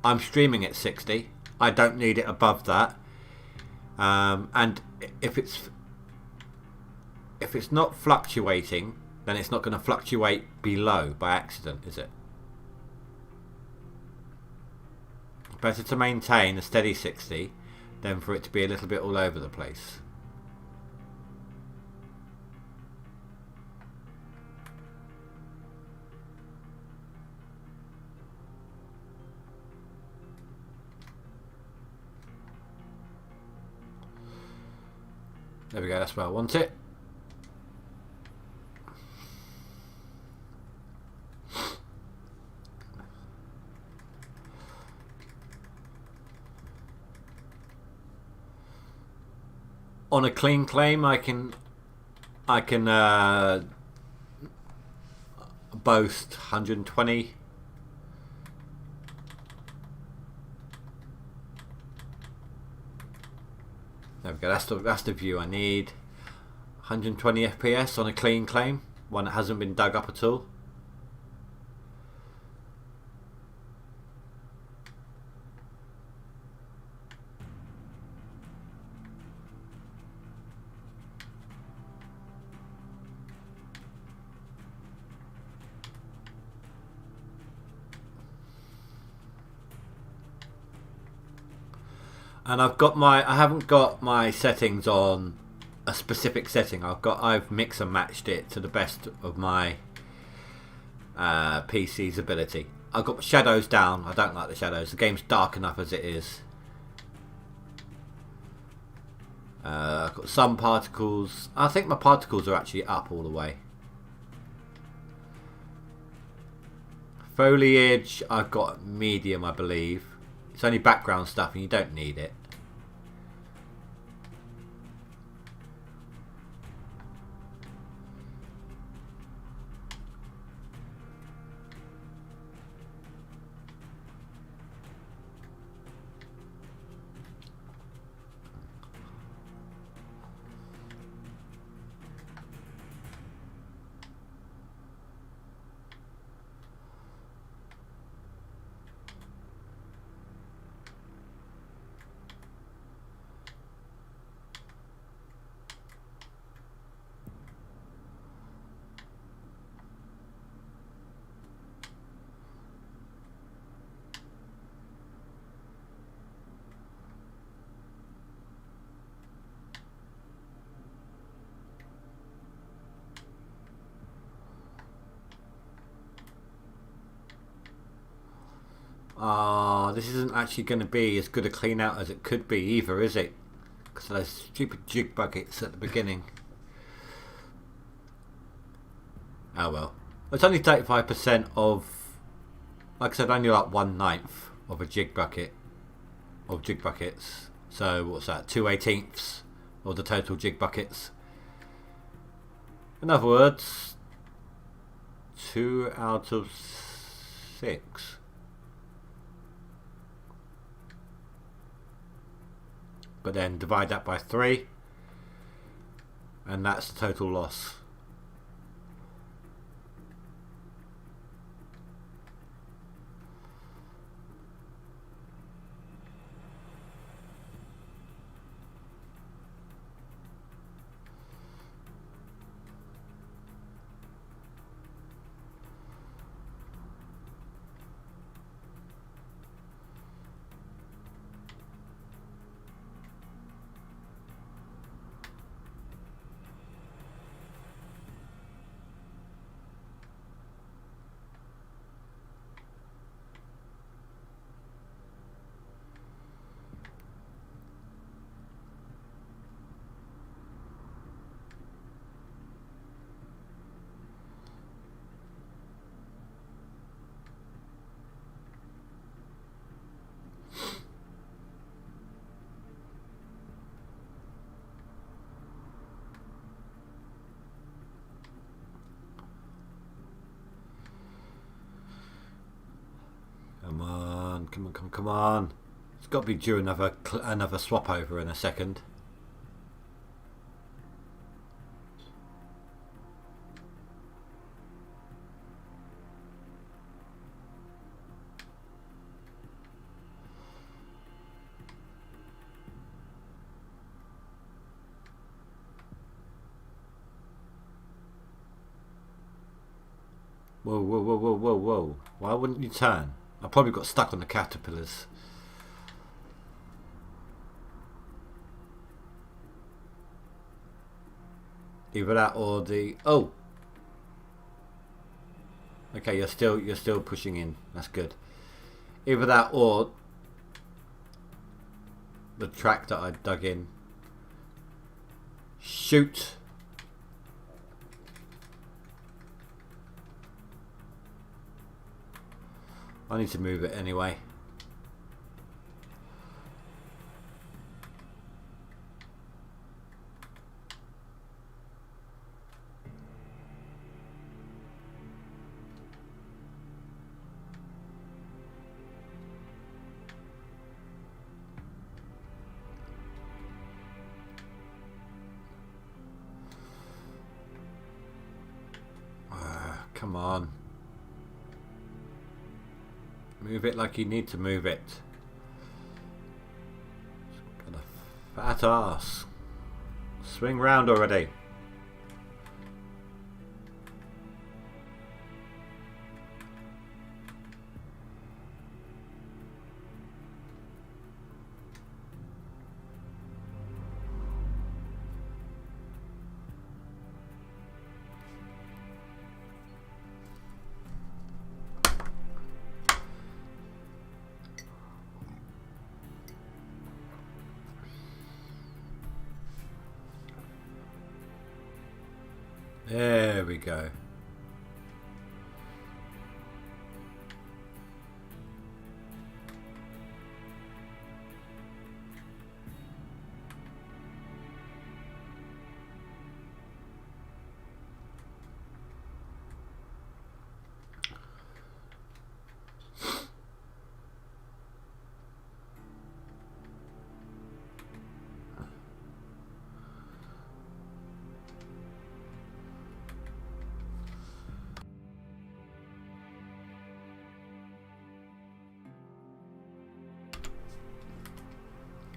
I'm streaming at 60. I don't need it above that. And if it's not fluctuating, then it's not going to fluctuate below by accident, is it? Better to maintain a steady 60 than for it to be a little bit all over the place. There we go, that's where I want it. On a clean claim, I can boast 120. There we go. That's the view I need. 120 FPS on a clean claim, one that hasn't been dug up at all. And I haven't got my settings on a specific setting. I've mix and matched it to the best of my PC's ability. I've got shadows down. I don't like the shadows. The game's dark enough as it is. I've got some particles. I think my particles are actually up all the way. Foliage, I've got medium, I believe. It's only background stuff and you don't need it. This isn't actually going to be as good a clean out as it could be either, is it? Because of those stupid jig buckets at the beginning. Oh well. It's only 35% of, like I said, only like 1/9 of a jig bucket, of jig buckets. So what's that, 2/18 of the total jig buckets. In other words, 2 out of 6. But then divide that by 3, and that's the total loss. Come on, come on, come on, come on. It's got to be due another swap over in a second. Whoa, whoa, whoa, whoa, whoa, whoa. Why wouldn't you turn? I probably got stuck on the caterpillars. Either that or the... Oh! Okay, you're still pushing in. That's good. Either that or the track that I dug in. Shoot! I need to move it anyway. Come on. Move it like you need to move it. Got a fat ass. Swing round already. There we go.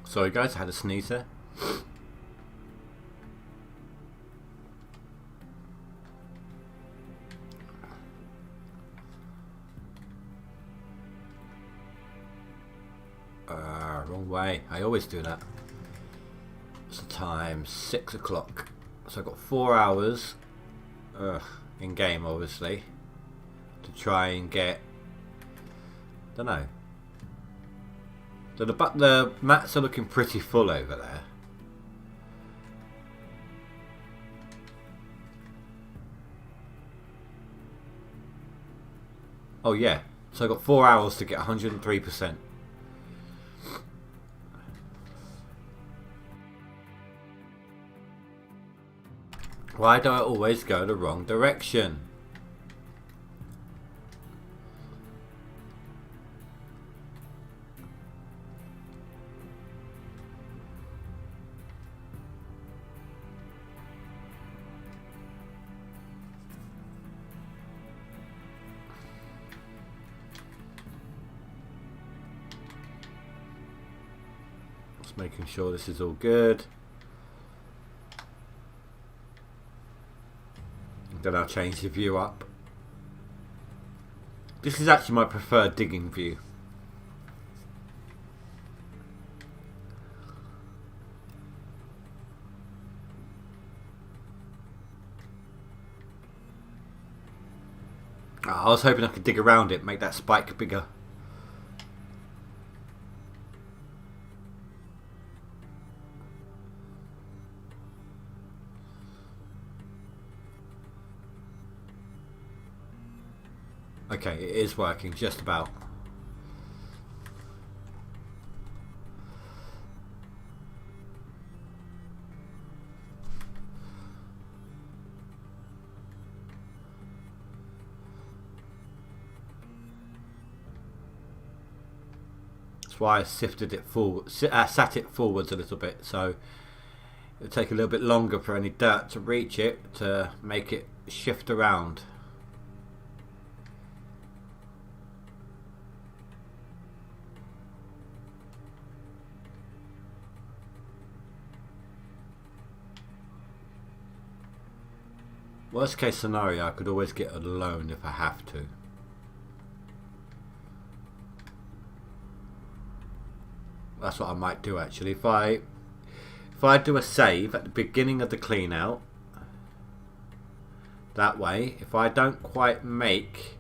Sorry guys, I had a sneeze there. Wrong way. I always do that. What's the time? 6 o'clock. So I've got 4 hours in game, obviously, to try and get, don't know. So the mats are looking pretty full over there. Oh yeah, so I've got 4 hours to get 103%. Why do I always go the wrong direction? Just making sure this is all good. Then I'll change the view up. This is actually my preferred digging view. I was hoping I could dig around it, make that spike bigger. Okay, it is working just about. That's why I sifted it forward, sat it forwards a little bit, so it'll take a little bit longer for any dirt to reach it to make it shift around. Worst case scenario, I could always get a loan if I have to. That's what I might do actually. If I do a save at the beginning of the clean out, that way, if I don't quite make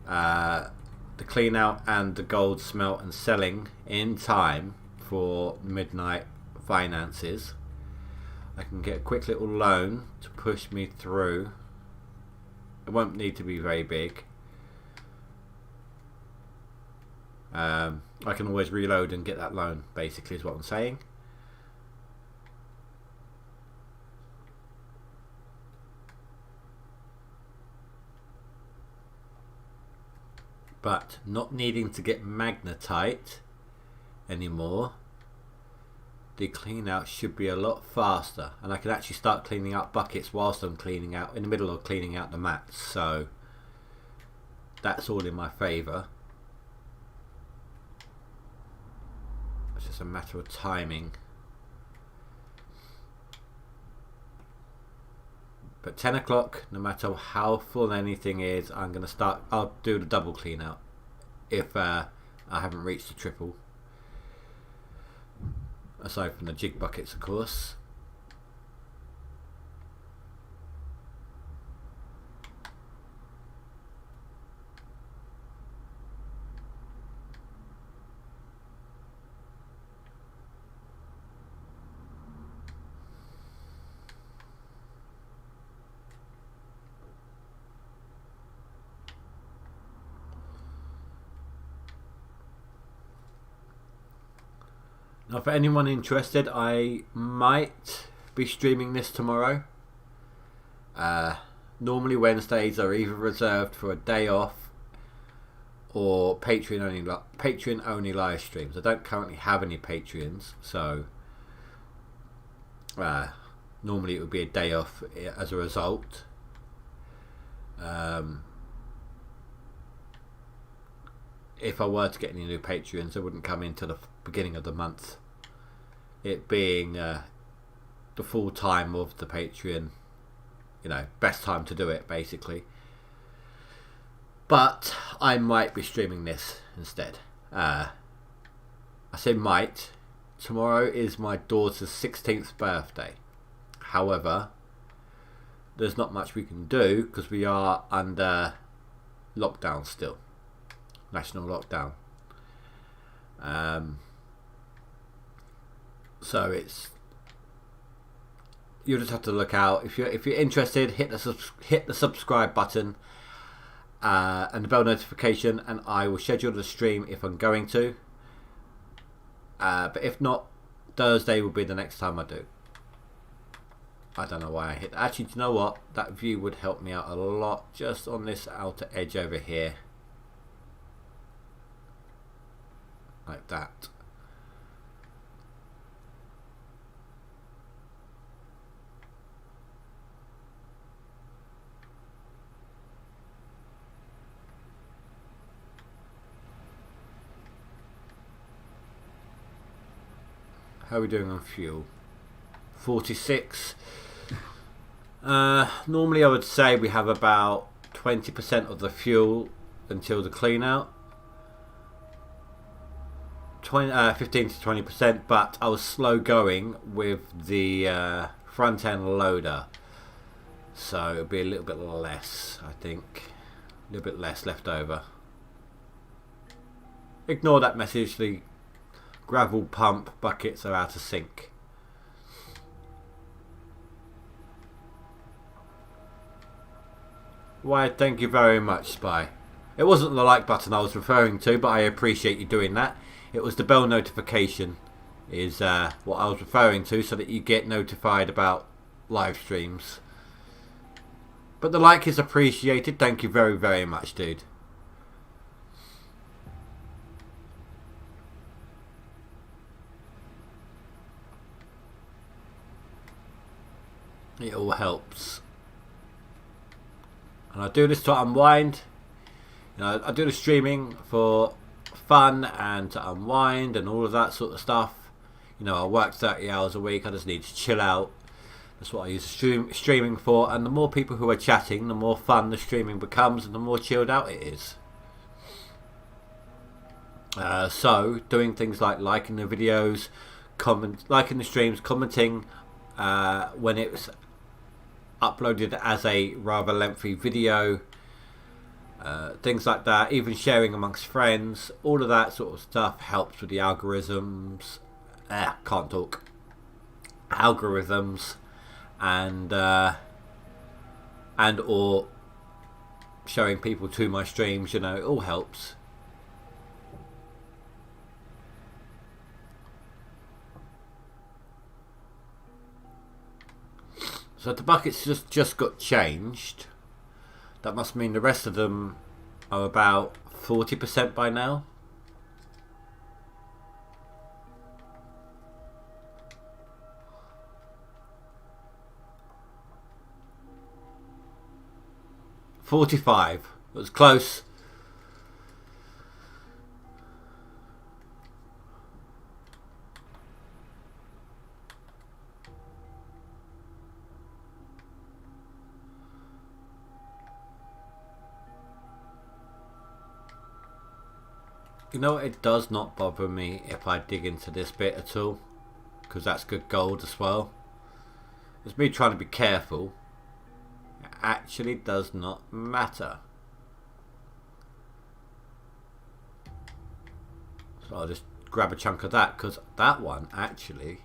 the clean out and the gold smelt and selling in time for midnight finances, I can get a quick little loan to push me through. It won't need to be very big. I can always reload and get that loan, basically is what I'm saying. But not needing to get magnetite anymore, the clean out should be a lot faster, and I can actually start cleaning out buckets whilst I'm cleaning out, in the middle of cleaning out the mats, so that's all in my favour. It's just a matter of timing. But 10 o'clock, no matter how full anything is, I'm going to start, I'll do the double clean out if I haven't reached the triple. Aside from the jig buckets, of course. Now, for anyone interested, I might be streaming this tomorrow. Normally Wednesdays are either reserved for a day off or Patreon only live streams. I don't currently have any Patreons, so normally it would be a day off as a result. If I were to get any new Patreons, they wouldn't come into the beginning of the month, it being the full time of the Patreon, you know, best time to do it basically. But I might be streaming this instead. I say might. Tomorrow is my daughter's 16th birthday. However, there's not much we can do because we are under lockdown still. National lockdown. So it's, you'll just have to look out. If you're interested, hit the subscribe button and the bell notification, and I will schedule the stream if I'm going to. But if not, Thursday will be the next time I do. I don't know why I hit. Actually, do you know what? That view would help me out a lot, just on this outer edge over here, like that. How are we doing on fuel? 46. Normally I would say we have about 20% of the fuel until the clean out. 15 to 20%, but I was slow going with the front end loader, so it'll be a little bit less, I think. A little bit less left over. Ignore that message, the gravel pump buckets are out of sync. Why, thank you very much, Spy. It wasn't the like button I was referring to, but I appreciate you doing that. It was the bell notification is what I was referring to, so that you get notified about live streams. But the like is appreciated. Thank you very, very much, dude. It all helps. And I do this to unwind. You know, I do the streaming for fun and to unwind and all of that sort of stuff. You know, I work 30 hours a week. I just need to chill out. That's what I use streaming for. And the more people who are chatting, the more fun the streaming becomes and the more chilled out it is. So doing things like liking the videos, liking the streams, commenting when it's uploaded as a rather lengthy video, things like that, even sharing amongst friends, all of that sort of stuff helps with the algorithms. Can't talk. Algorithms and or showing people to my streams, you know, it all helps. So the buckets just got changed. That must mean the rest of them are about 40% by now. $45. It was close. You know, it does not bother me if I dig into this bit at all, because that's good gold as well. It's me trying to be careful. It actually does not matter. So I'll just grab a chunk of that, because that one actually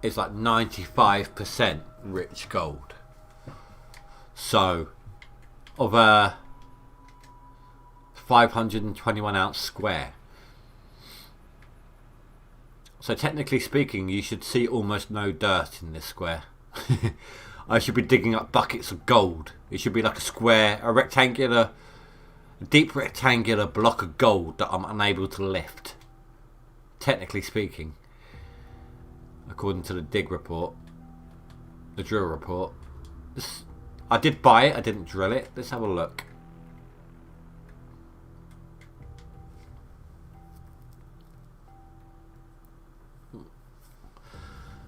is like 95% rich gold. So of a 521 ounce square. So technically speaking, you should see almost no dirt in this square. I should be digging up buckets of gold. It should be like a square, a deep rectangular block of gold that I'm unable to lift. Technically speaking, according to the dig report, the drill report. I did buy it, I didn't drill it. Let's have a look.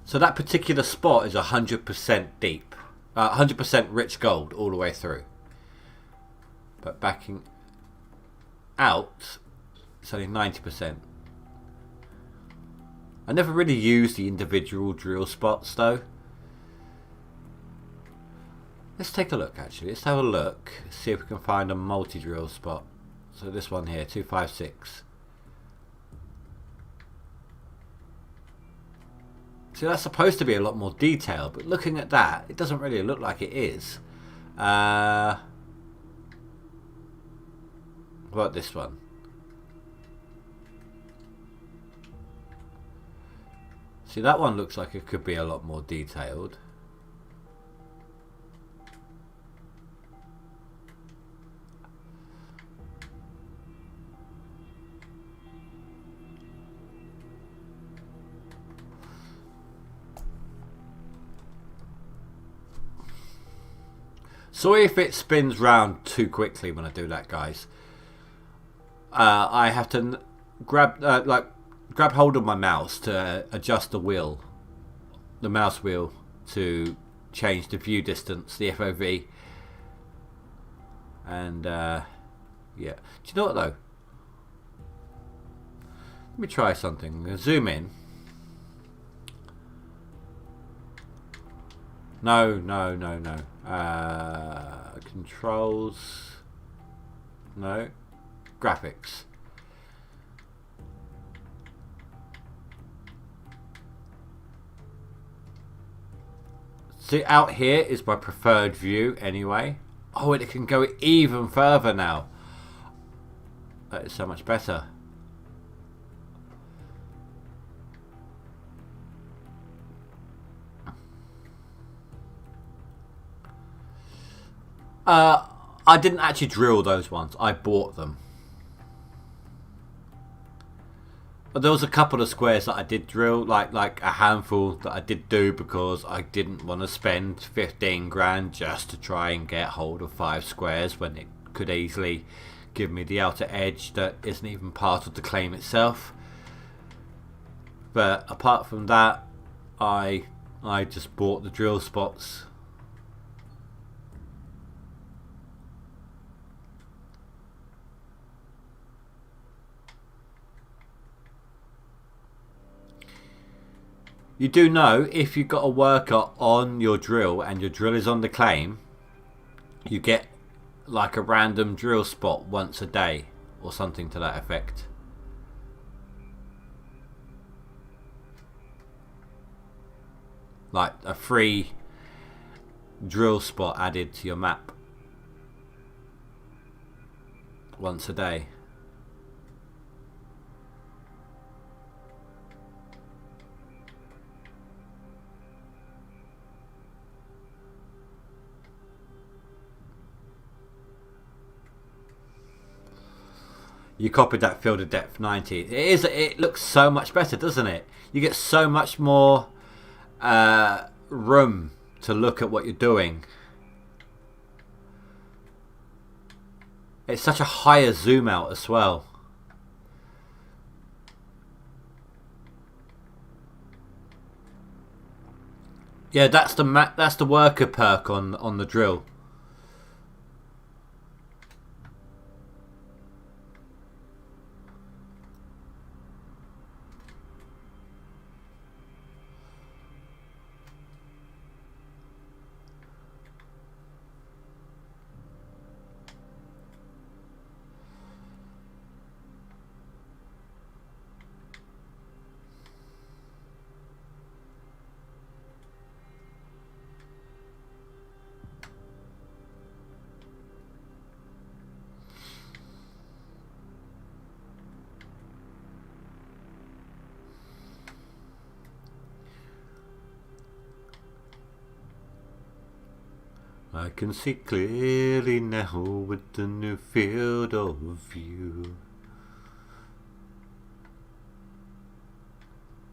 So that particular spot is 100% deep, 100% rich gold all the way through. But backing out, it's only 90%. I never really used the individual drill spots though. Let's take a look actually. Let's have a look, see if we can find a multi-drill spot. So this one here, 256. See, that's supposed to be a lot more detailed, but looking at that, it doesn't really look like it is. What about this one? See, that one looks like it could be a lot more detailed. Sorry if it spins round too quickly when I do that, guys. I have to grab, grab hold of my mouse to adjust the mouse wheel to change the view distance, the FOV. And yeah, do you know what though? Let me try something. I'm gonna zoom in. No. Controls. No. Graphics. See, out here is my preferred view anyway. Oh, and it can go even further now. That is so much better. I didn't actually drill those ones. I bought them. But there was a couple of squares that I did drill, like a handful that I did do because I didn't want to spend 15 grand just to try and get hold of 5 squares when it could easily give me the outer edge that isn't even part of the claim itself. But apart from that, I just bought the drill spots. You do know if you've got a worker on your drill and your drill is on the claim, you get like a random drill spot once a day or something to that effect. Like a free drill spot added to your map once a day. You copied that field of depth 90. It looks so much better, doesn't it? You get so much more room to look at what you're doing. It's such a higher zoom out as well. Yeah, that's the worker perk on the drill. I can see clearly now with the new field of view.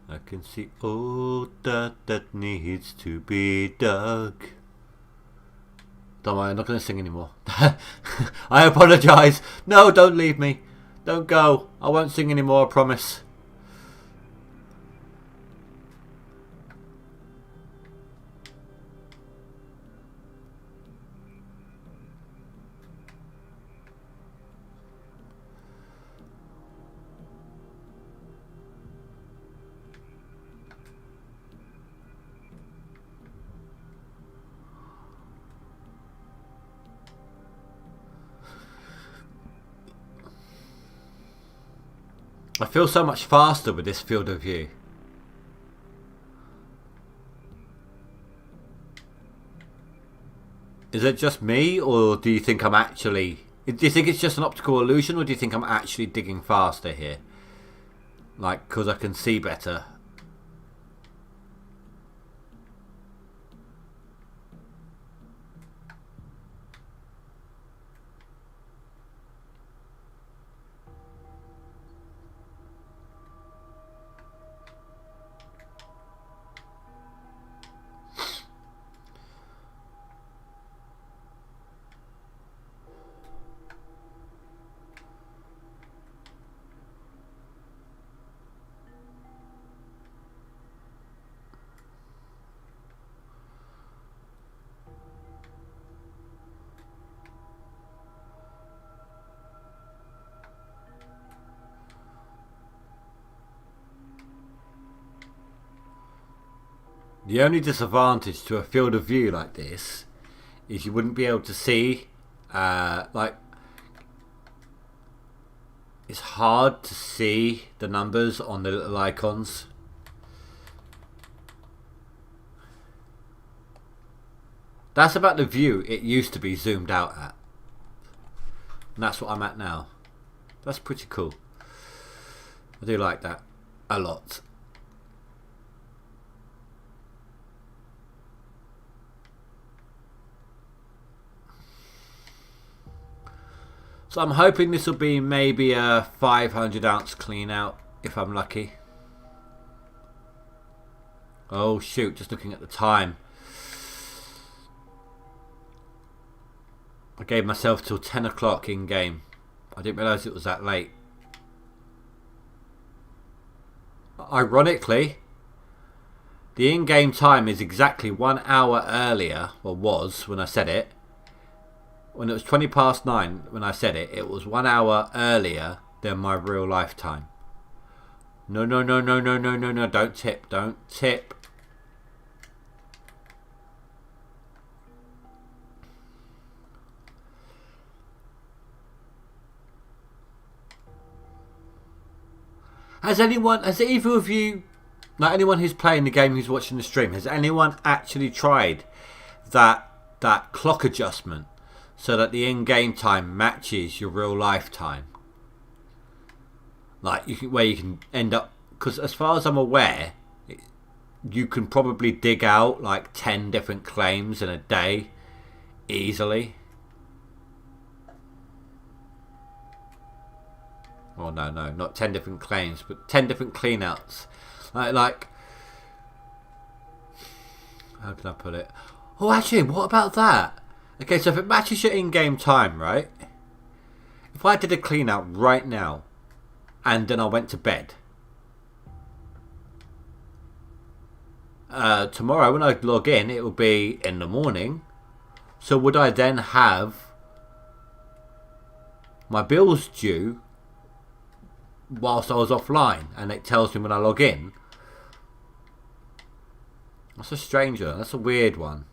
I can see all that needs to be dug. Don't worry, I'm not going to sing anymore. I apologise. No, don't leave me. Don't go. I won't sing anymore, I promise. I feel so much faster with this field of view. Is it just me, or do you think I'm actually... Do you think it's just an optical illusion, or do you think I'm actually digging faster here? Like, because I can see better. The only disadvantage to a field of view like this is you wouldn't be able to see, like, it's hard to see the numbers on the little icons. That's about the view it used to be zoomed out at. And that's what I'm at now. That's pretty cool. I do like that a lot. So I'm hoping this will be maybe a 500 ounce clean out if I'm lucky. Oh shoot, just looking at the time. I gave myself till 10 o'clock in game. I didn't realise it was that late. Ironically, the in-game time is exactly 1 hour earlier, or was when I said it. When it was 20 past 9 when I said it, it was 1 hour earlier than my real life time. No, no, no, no, no, no, no, no, don't tip, don't tip. Has either of you, like anyone who's playing the game, who's watching the stream, has anyone actually tried that clock adjustment so that the in-game time matches your real life time? Like where you can end up, because as far as I'm aware, you can probably dig out like 10 different claims in a day easily. Oh no, not 10 different claims, but 10 different cleanouts. Like, how can I put it? Oh, actually, what about that? Okay, so if it matches your in-game time, right? If I did a cleanout right now, and then I went to bed, tomorrow when I log in, it will be in the morning. So would I then have my bills due whilst I was offline, and it tells me when I log in? That's a strange one. That's a weird one.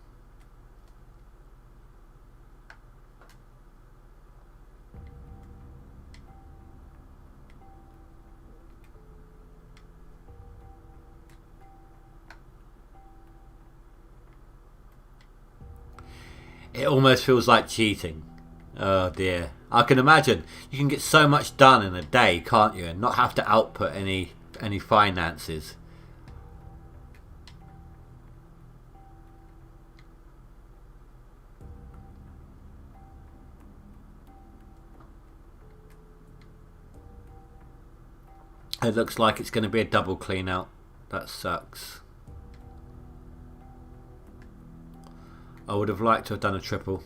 It almost feels like cheating. Oh dear. I can imagine. You can get so much done in a day, can't you? And not have to output any finances. It looks like it's going to be a double clean out. That sucks. I would have liked to have done a triple.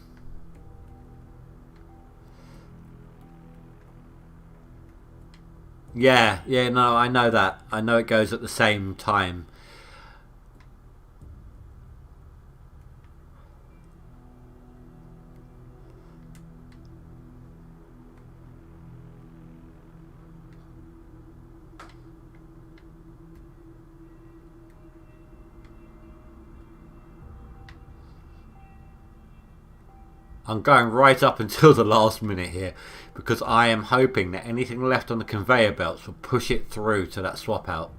Yeah, no, I know that. I know it goes at the same time. I'm going right up until the last minute here because I am hoping that anything left on the conveyor belts will push it through to that swap out.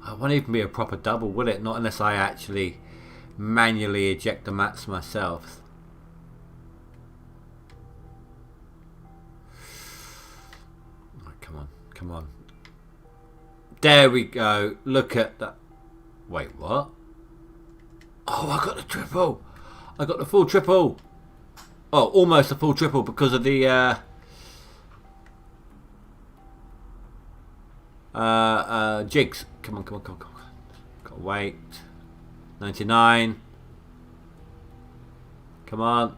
It won't even be a proper double, will it? Not unless I actually manually eject the mats myself. Oh, come on. There we go. Look at that. Wait, what? Oh, I got the triple. I got the full triple. Oh, almost a full triple because of the jigs. Come on. Gotta wait. 99. Come on.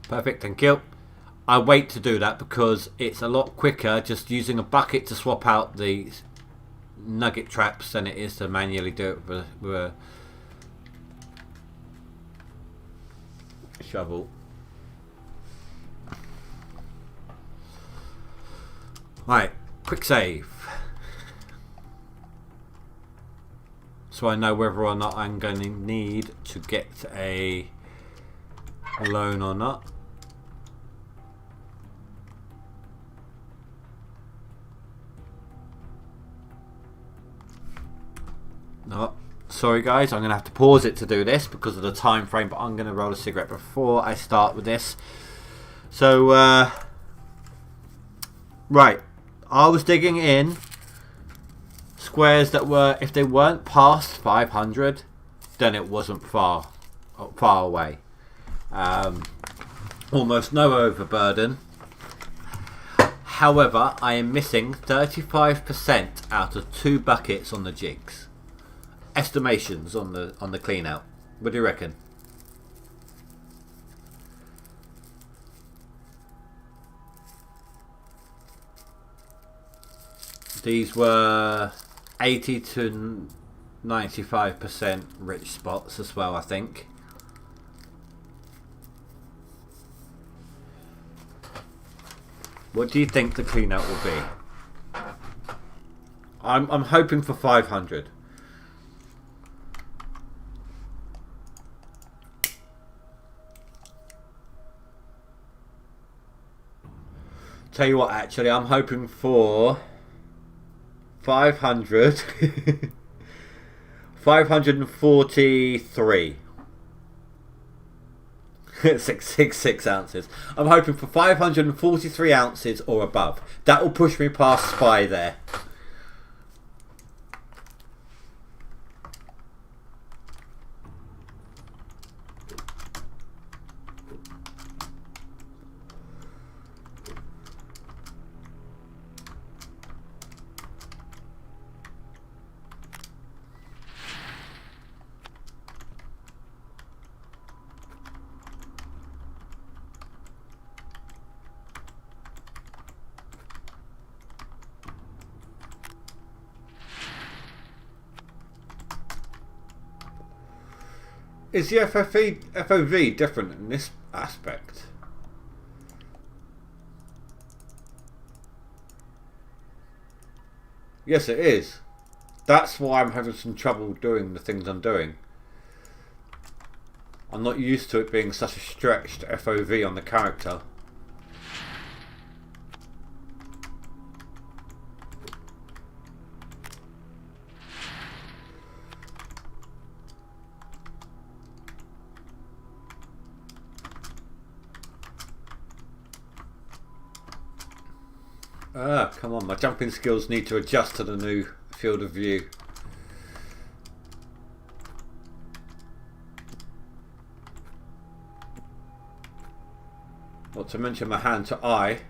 Perfect, thank you. I wait to do that because it's a lot quicker just using a bucket to swap out the nugget traps than it is to manually do it with a... shovel. Right, quick save. So I know whether or not I'm going to need to get a loan or not. No, sorry guys, I'm going to have to pause it to do this because of the time frame, but I'm going to roll a cigarette before I start with this. So, right, I was digging in squares that were, if they weren't past 500, then it wasn't far away. Almost no overburden. However, I am missing 35% out of 2 buckets on the jigs. Estimations on the clean out. What do you reckon? These were 80 to 95% rich spots as well, I think. What do you think the clean out will be? I'm hoping for 500. Tell you what, actually, I'm hoping for 500. 543. 666 ounces. I'm hoping for 543 ounces or above. That will push me past Spy there. Is the FOV different in this aspect? Yes, it is. That's why I'm having some trouble doing the things I'm doing. I'm not used to it being such a stretched FOV on the character. Ah, come on, my jumping skills need to adjust to the new field of view. Not to mention my hand to eye.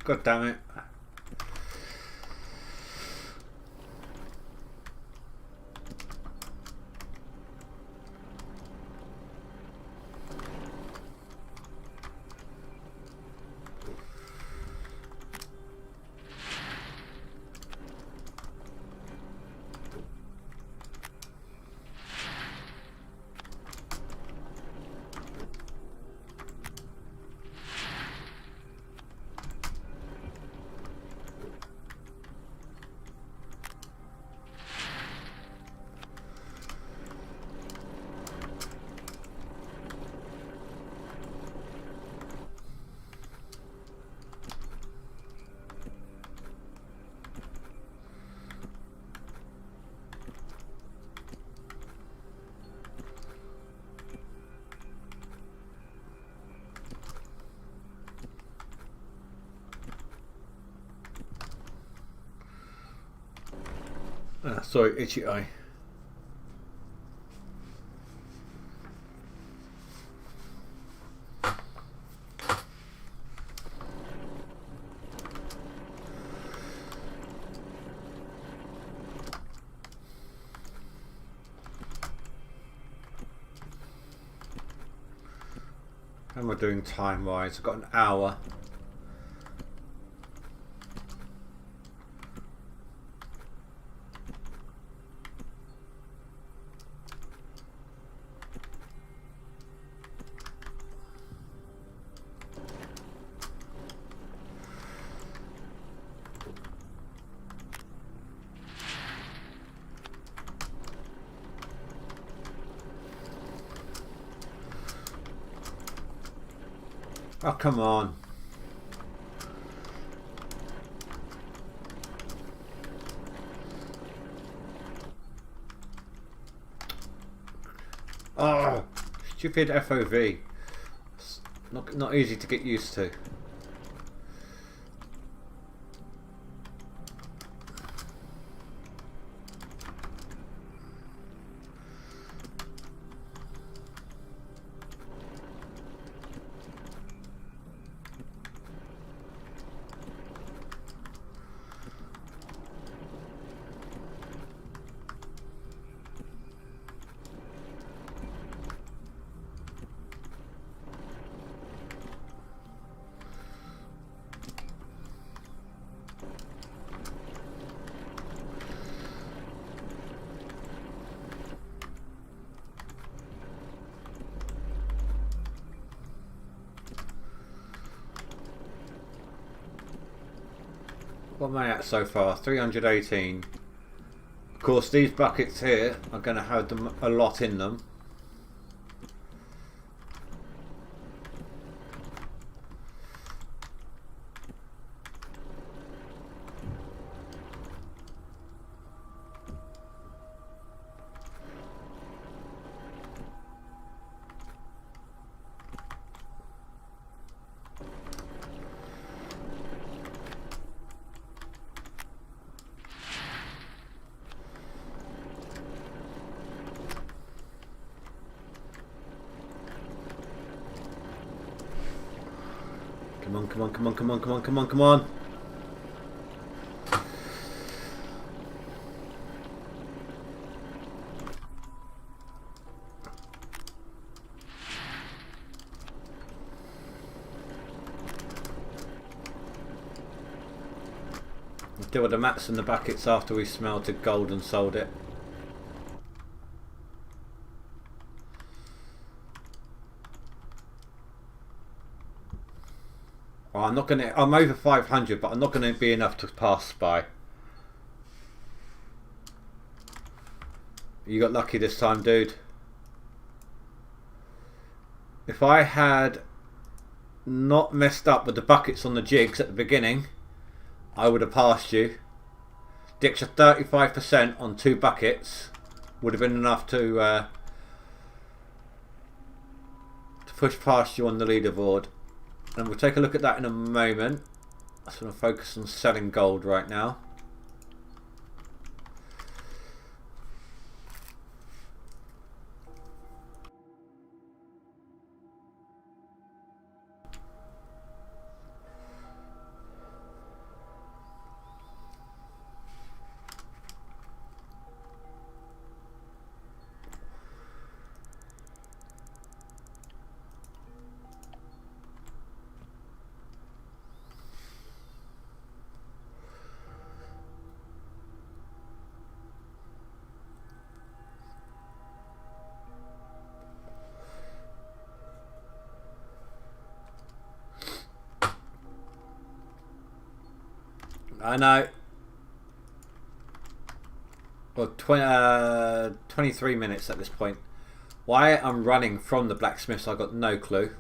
God damn it. Sorry, itchy eye. How am I doing time wise? I've got an hour. Oh, come on. Oh, stupid FOV. It's not easy to get used to. What am I at so far? 318. Of course, these buckets here are going to have them a lot in them. Come on, come on, come on, come on, come on, come on, come on. We'll deal with the mats and the buckets after we smelted gold and sold it. Oh, I'm over 500, but I'm not gonna be enough to pass by. You got lucky this time, dude. If I had not messed up with the buckets on the jigs at the beginning, I would have passed you. The extra 35% on 2 buckets would have been enough to push past you on the leaderboard. And we'll take a look at that in a moment. I'm going to focus on selling gold right now. I know. Well, 23 minutes at this point. Why I'm running from the blacksmiths, I got no clue.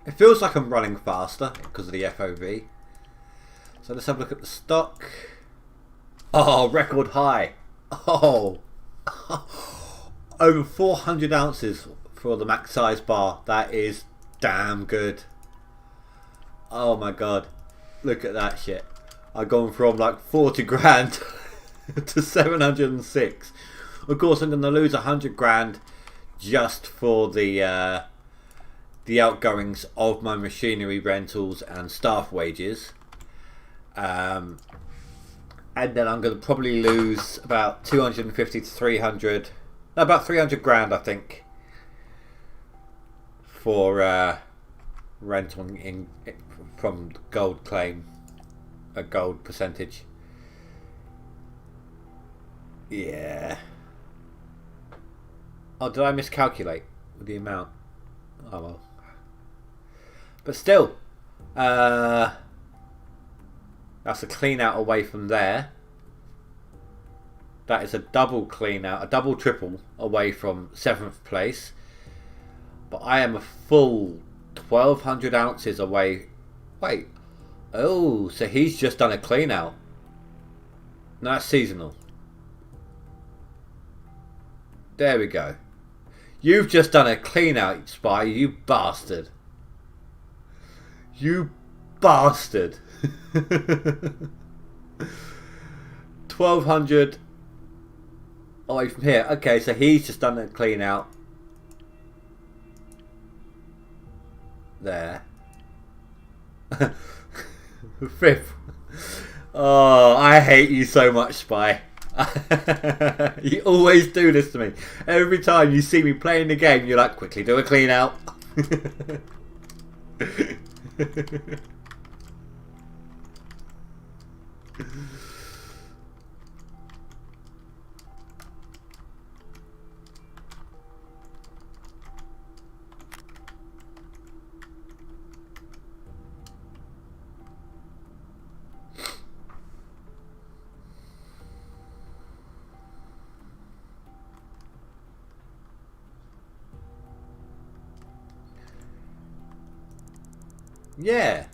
It feels like I'm running faster because of the FOV. So let's have a look at the stock. Oh, record high. Oh, over 400 ounces for the max size bar. That is damn good. Oh my god, look at that shit. I've gone from like 40 grand to 706. Of course, I'm going to lose 100 grand just for the the outgoings of my machinery rentals and staff wages. And then I'm going to probably lose about 250 to 300, no, about 300 grand, I think, for rental from gold claim, a gold percentage. Yeah. Oh, did I miscalculate with the amount? Oh well. But still, that's a clean out away from there. That is a double clean out, a double triple away from 7th place. But I am a full 1,200 ounces away. Wait. Oh, so he's just done a clean out. No, that's seasonal. There we go. You've just done a clean out, Spy, you bastard. You bastard. 1,200 away from here. Okay, so he's just done a clean out. There. 5th. Oh, I hate you so much, Spy. You always do this to me. Every time you see me playing the game, you're like, quickly do a clean out. Yeah.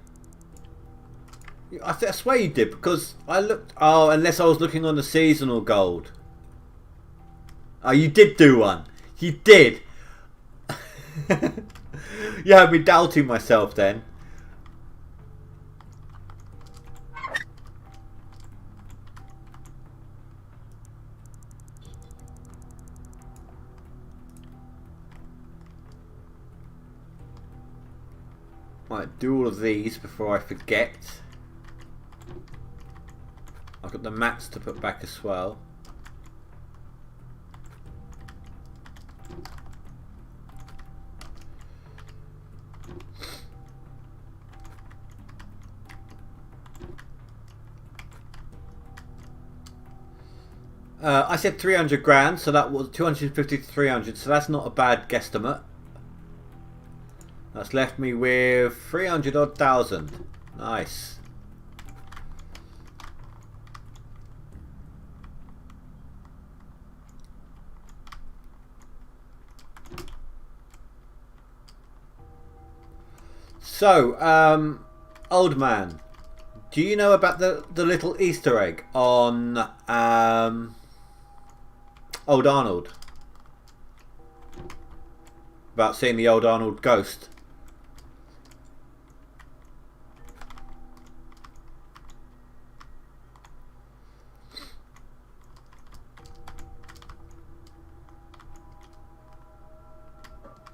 I swear you did, because I looked... Oh, unless I was looking on the seasonal gold. Oh, you did do one. You did. You had me doubting myself then. Right, do all of these before I forget. I've got the mats to put back as well. I said 300 grand, so that was 250 to 300, so that's not a bad guesstimate. That's left me with 300 odd thousand. Nice. So, old man, do you know about the little Easter egg on Old Arnold? About seeing the Old Arnold ghost?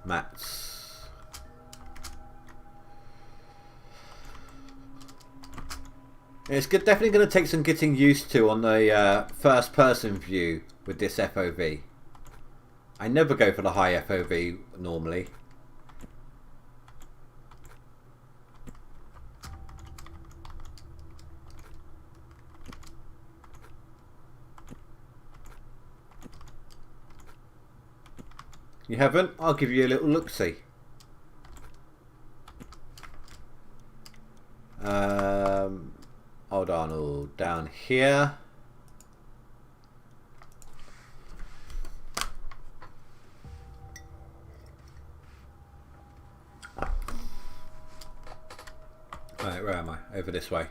Mats. It's definitely going to take some getting used to on the first person view with this FOV. I never go for the high FOV normally. You haven't? I'll give you a little look-see. Old Arnold down here. Right, where am I? Over this way.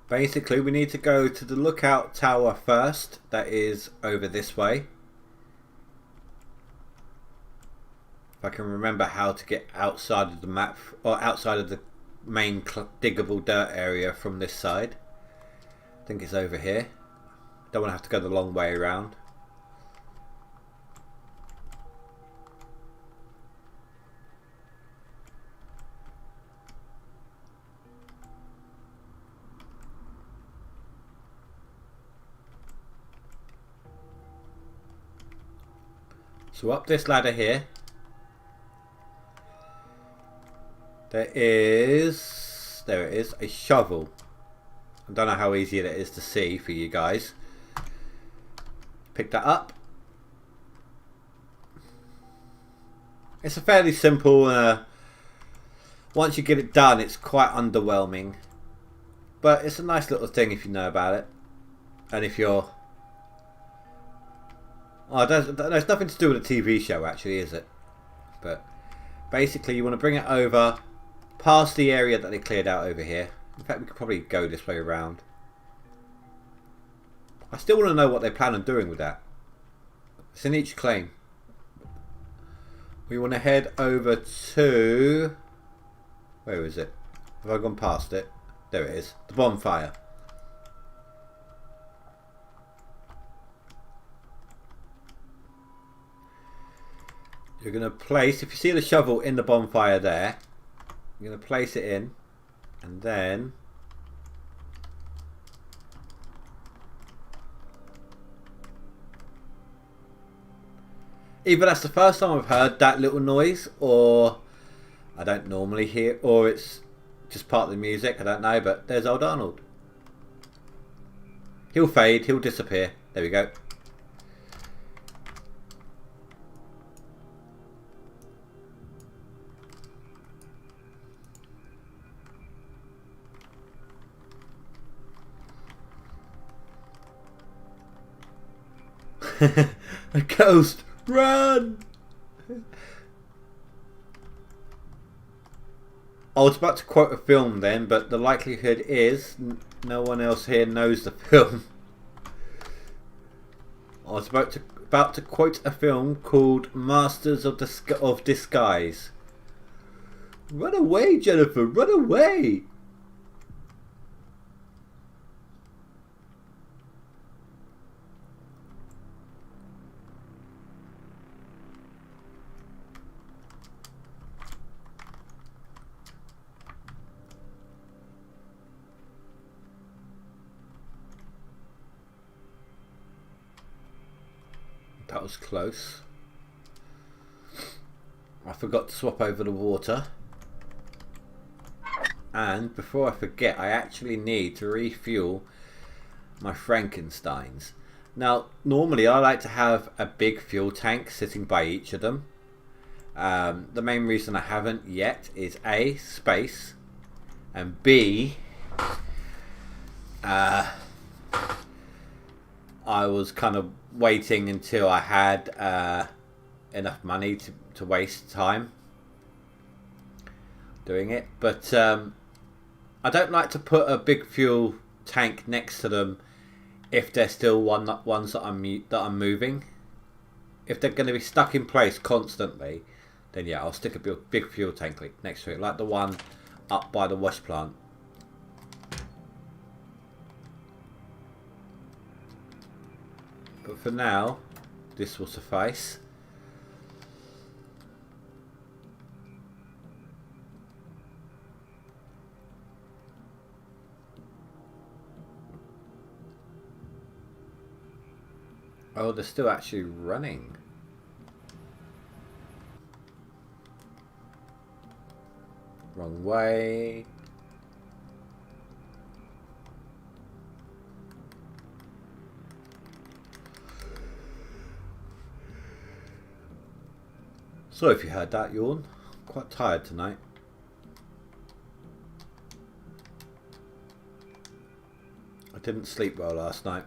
Basically, we need to go to the lookout tower first. That is over this way. If I can remember how to get outside of the map, or outside of the main diggable dirt area from this side. I think it's over here. Don't want to have to go the long way around. So up this ladder here, there it is, a shovel. I don't know how easy it is to see for you guys. Pick that up. It's a fairly simple, once you get it done, it's quite underwhelming. But it's a nice little thing if you know about it. And if you're... Oh, there's nothing to do with a TV show actually, is it? But basically you want to bring it over past the area that they cleared out over here. In fact, we could probably go this way around. I still want to know what they plan on doing with that. It's in each claim. We want to head over to... Where is it? Have I gone past it? There it is. The bonfire. You're going to place, if you see the shovel in the bonfire there, you're going to place it in, and then either that's the first time I've heard that little noise, or I don't normally hear, or it's just part of the music, I don't know, but there's old Arnold. He'll fade, he'll disappear. There we go. A ghost! Run! I was about to quote a film then, but the likelihood is no one else here knows the film. I was about to quote a film called Masters of Disguise. Run away, Jennifer! Run away! That was close. I forgot to swap over the water. And before I forget, I actually need to refuel my Frankensteins. Now, normally I like to have a big fuel tank sitting by each of them. The main reason I haven't yet is A, space, and B, I was kind of waiting until I had enough money to waste time doing it. But I don't like to put a big fuel tank next to them if they're still ones that I'm moving. If they're going to be stuck in place constantly, then yeah, I'll stick a big fuel tank next to it, like the one up by the wash plant. But for now, this will suffice. Oh, they're still actually running. Wrong way. Sorry if you heard that yawn. I'm quite tired tonight. I didn't sleep well last night.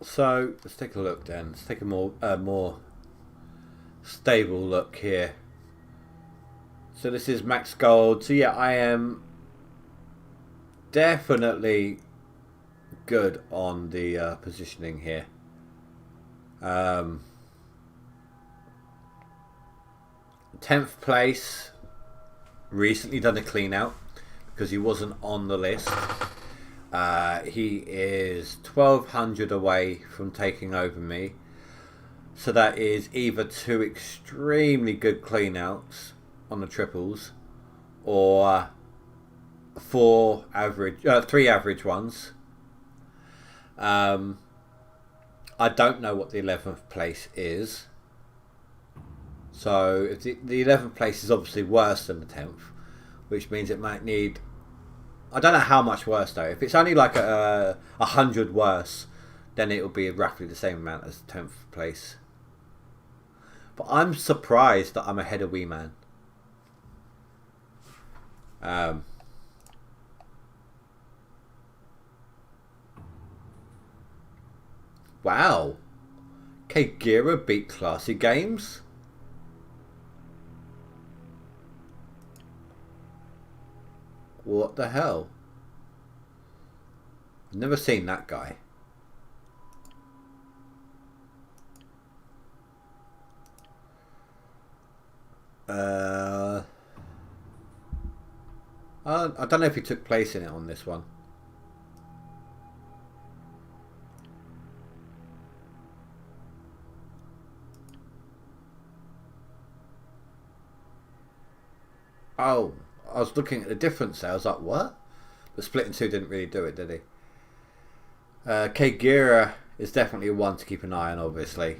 So let's take a look then. Let's take a more stable look here. So this is max gold. So yeah, I am definitely good on the positioning here. 10th place, recently done a clean out because he wasn't on the list. He is 1,200 away from taking over me. So that is either 2 extremely good clean outs on the triples or 3 average ones. I don't know what the 11th place is. So if the 11th place is obviously worse than the 10th, which means it might need... I don't know how much worse though. If it's only like 100 worse, then it will be roughly the same amount as the 10th place. But I'm surprised that I'm ahead of Wee Man. Wow. Kagura beat Classy Games. What the hell? I've never seen that guy. I don't know if he took place in it on this one. Oh, I was looking at the difference there. I was like, what? But Splitting 2 didn't really do it, did he? Kagura is definitely one to keep an eye on, obviously.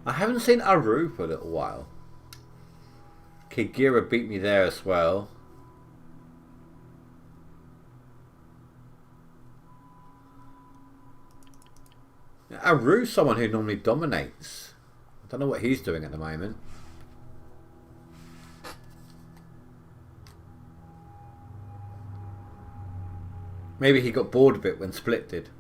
I haven't seen Aru for a little while. Kagura beat me there as well. Aru's someone who normally dominates. I don't know what he's doing at the moment. Maybe he got bored a bit when Split did.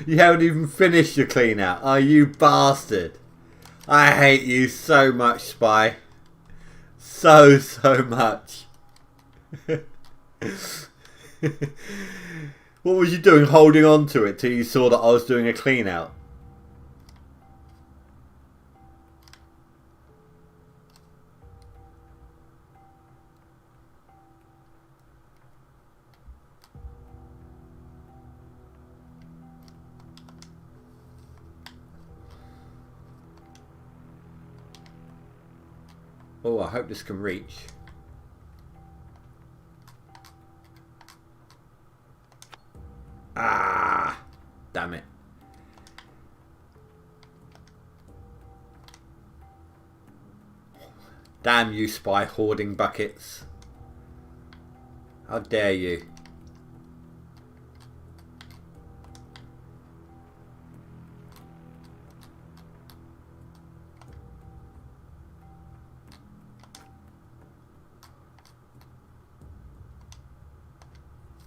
You haven't even finished your clean out. Oh, you bastard. I hate you so much, Spy. So much. What was you doing holding on to it till you saw that I was doing a clean out? Oh, I hope this can reach. Ah, damn it. Damn you, Spy, hoarding buckets. How dare you.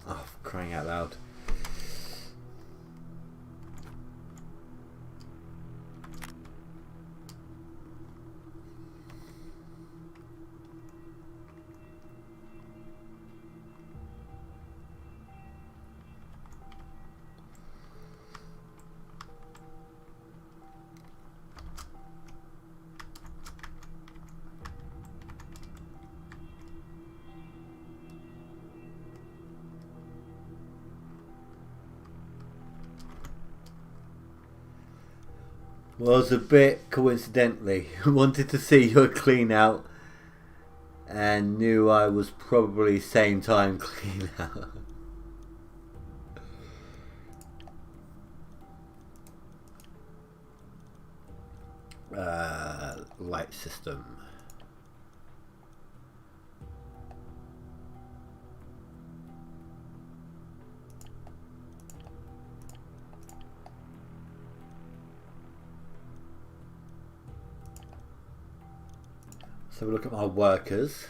Oh, crying out loud. Was a bit coincidentally wanted to see your clean out and knew I was probably same time clean out. Light system. So we look at my workers.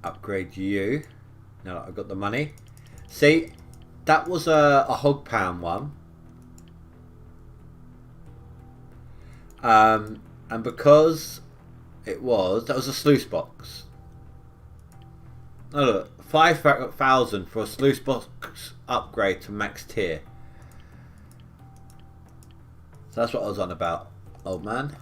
upgrade you. Now that I've got the money. See, that was a hog pound one. And because that was a sluice box. Oh look, 5,000 for a sluice box upgrade to max tier. So that's what I was on about, old man.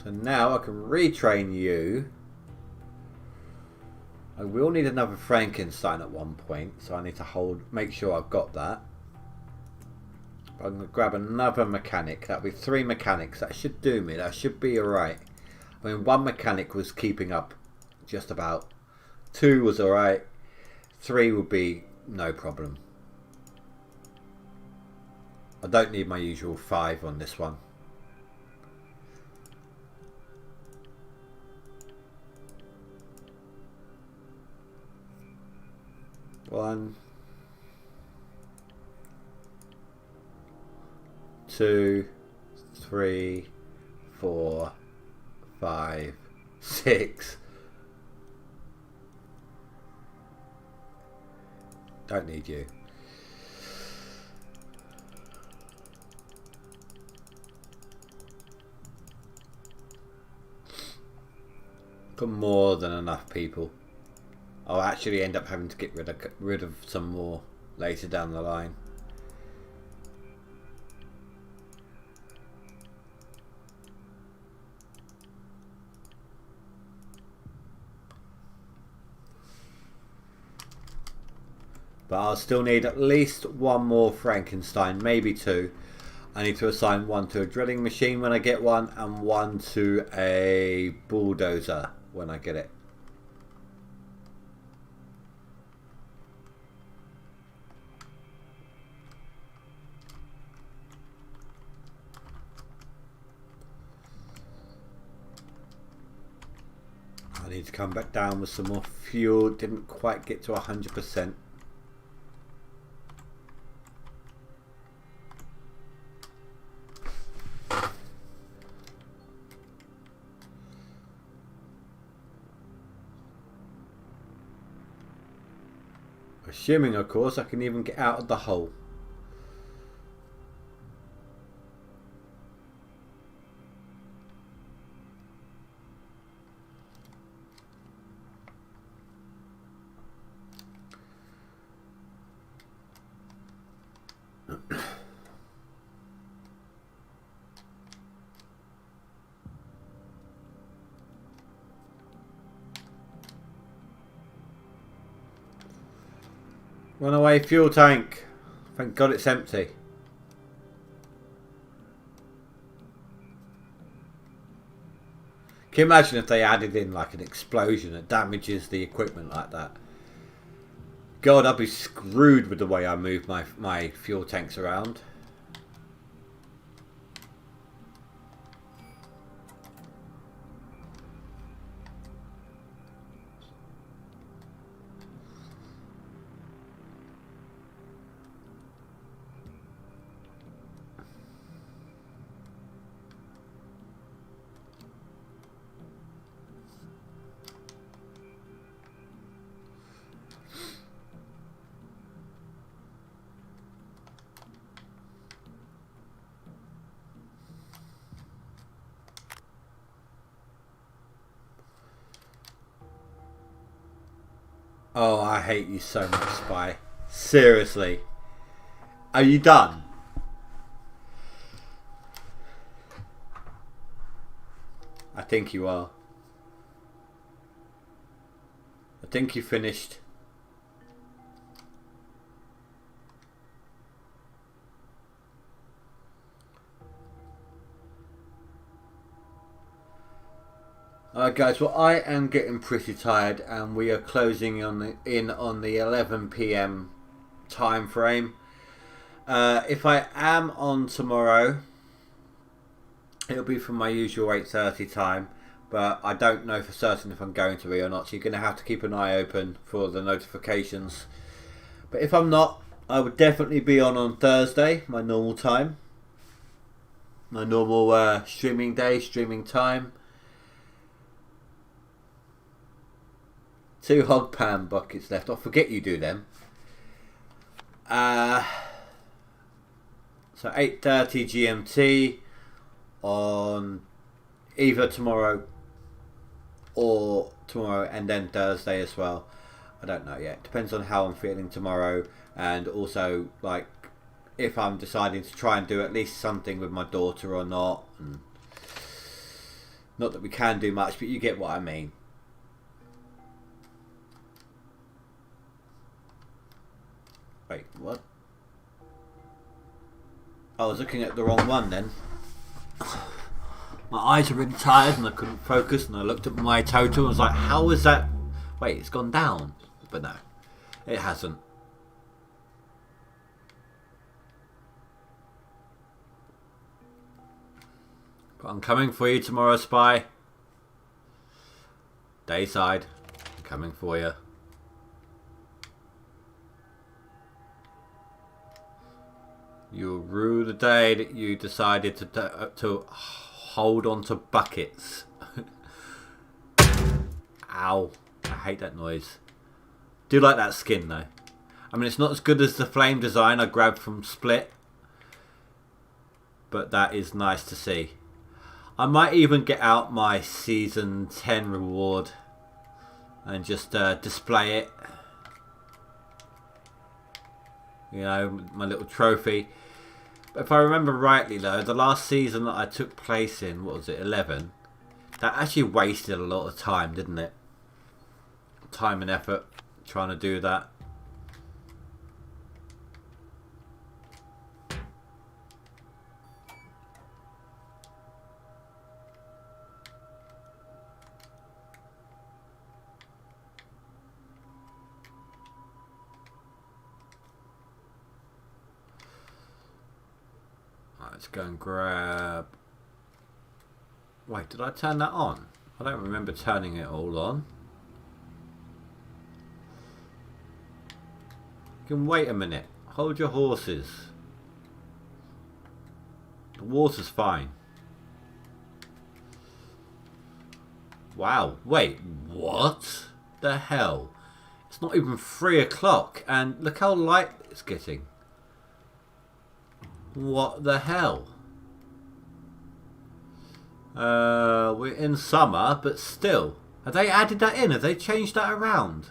So now I can retrain you. I will need another Frankenstein at one point, so I need to make sure I've got that. But I'm going to grab another mechanic. That'll be 3 mechanics. That should do me. That should be alright. I mean, 1 mechanic was keeping up just about. 2 was alright. 3 would be no problem. I don't need my usual 5 on this one. One, 2, 3, 4, 5, 6. Don't need you. Got more than enough people. I'll actually end up having to get rid of some more later down the line. But I'll still need at least 1 more Frankenstein, maybe 2. I need to assign 1 to a drilling machine when I get one, and 1 to a bulldozer when I get it. I need to come back down with some more fuel. Didn't quite get to 100%. Assuming, of course, I can even get out of the hole. Run away, fuel tank. Thank God it's empty. Can you imagine if they added in like an explosion that damages the equipment like that? God, I'd be screwed with the way I move my fuel tanks around. Oh, I hate you so much, Spy. Seriously. Are you done? I think you are. I think you finished. Alright guys, well I am getting pretty tired and we are closing in on the 11 PM time frame. If I am on tomorrow, it'll be from my usual 8:30 time, but I don't know for certain if I'm going to be or not, so you're going to have to keep an eye open for the notifications. But if I'm not, I would definitely be on Thursday, my normal time. my normal streaming day, streaming time. 2 hog pan buckets left. I forget you do them. So 8:30 GMT on either tomorrow and then Thursday as well. I don't know yet. Depends on how I'm feeling tomorrow, and also like if I'm deciding to try and do at least something with my daughter or not. And not that we can do much, but you get what I mean. Wait, what? I was looking at the wrong one then. My eyes are really tired and I couldn't focus, and I looked at my total and was like, how is that? Wait, it's gone down. But no, it hasn't. But I'm coming for you tomorrow, Spy. Dayside, I'm coming for you. You'll rue the day that you decided to hold on to buckets. Ow. I hate that noise. Do like that skin though. I mean, it's not as good as the flame design I grabbed from Split, but that is nice to see. I might even get out my season 10 reward and just display it. You know, my little trophy. If I remember rightly though, the last season that I took place in, what was it, 11? That actually wasted a lot of time, didn't it? Time and effort trying to do that. Let's go and grab... Wait, did I turn that on? I don't remember turning it all on. You can wait a minute. Hold your horses. The water's fine. Wow, wait, what the hell? It's not even 3 o'clock and look how light it's getting. What the hell? We're in summer, but still. Have they added that in? Have they changed that around?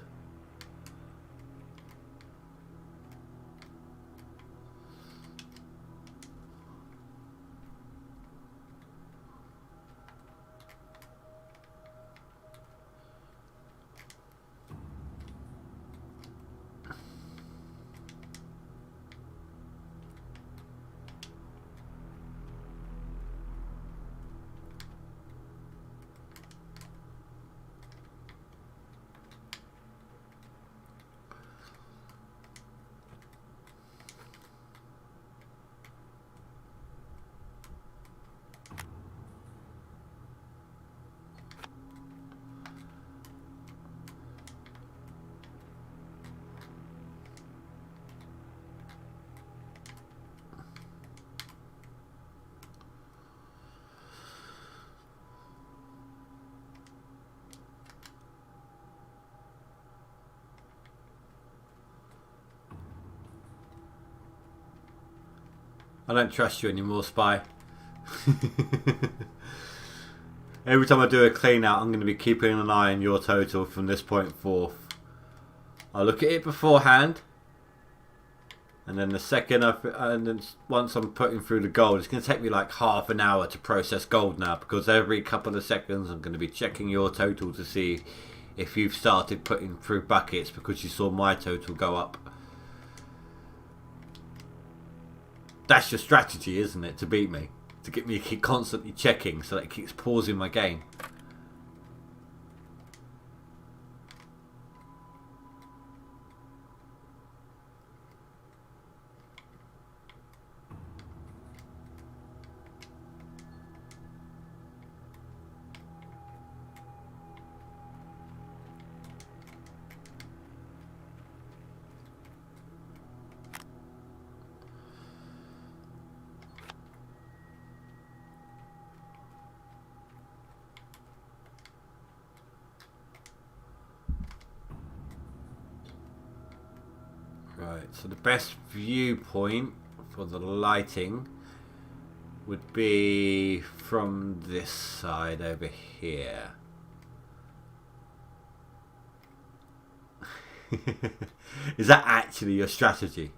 I don't trust you anymore, Spy. Every time I do a clean out, I'm going to be keeping an eye on your total from this point forth. I'll look at it beforehand, and then the second once I'm putting through the gold, it's going to take me like half an hour to process gold now, because every couple of seconds I'm going to be checking your total to see if you've started putting through buckets because you saw my total go up. That's your strategy, isn't it, to beat me? To get me to keep constantly checking so that it keeps pausing my game. Right, so the best viewpoint for the lighting would be from this side over here. Is that actually your strategy?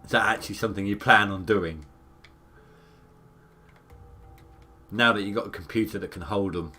Is that actually something you plan on doing? Now that you've got a computer that can hold them.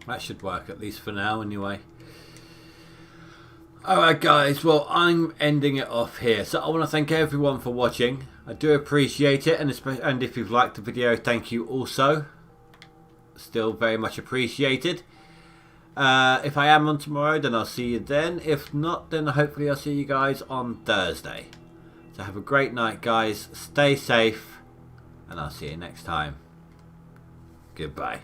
That should work, at least for now anyway. Alright guys, well I'm ending it off here. So I want to thank everyone for watching. I do appreciate it, and if you've liked the video, thank you also. Still very much appreciated. If I am on tomorrow, then I'll see you then. If not, then hopefully I'll see you guys on Thursday. So have a great night guys, stay safe, and I'll see you next time. Goodbye.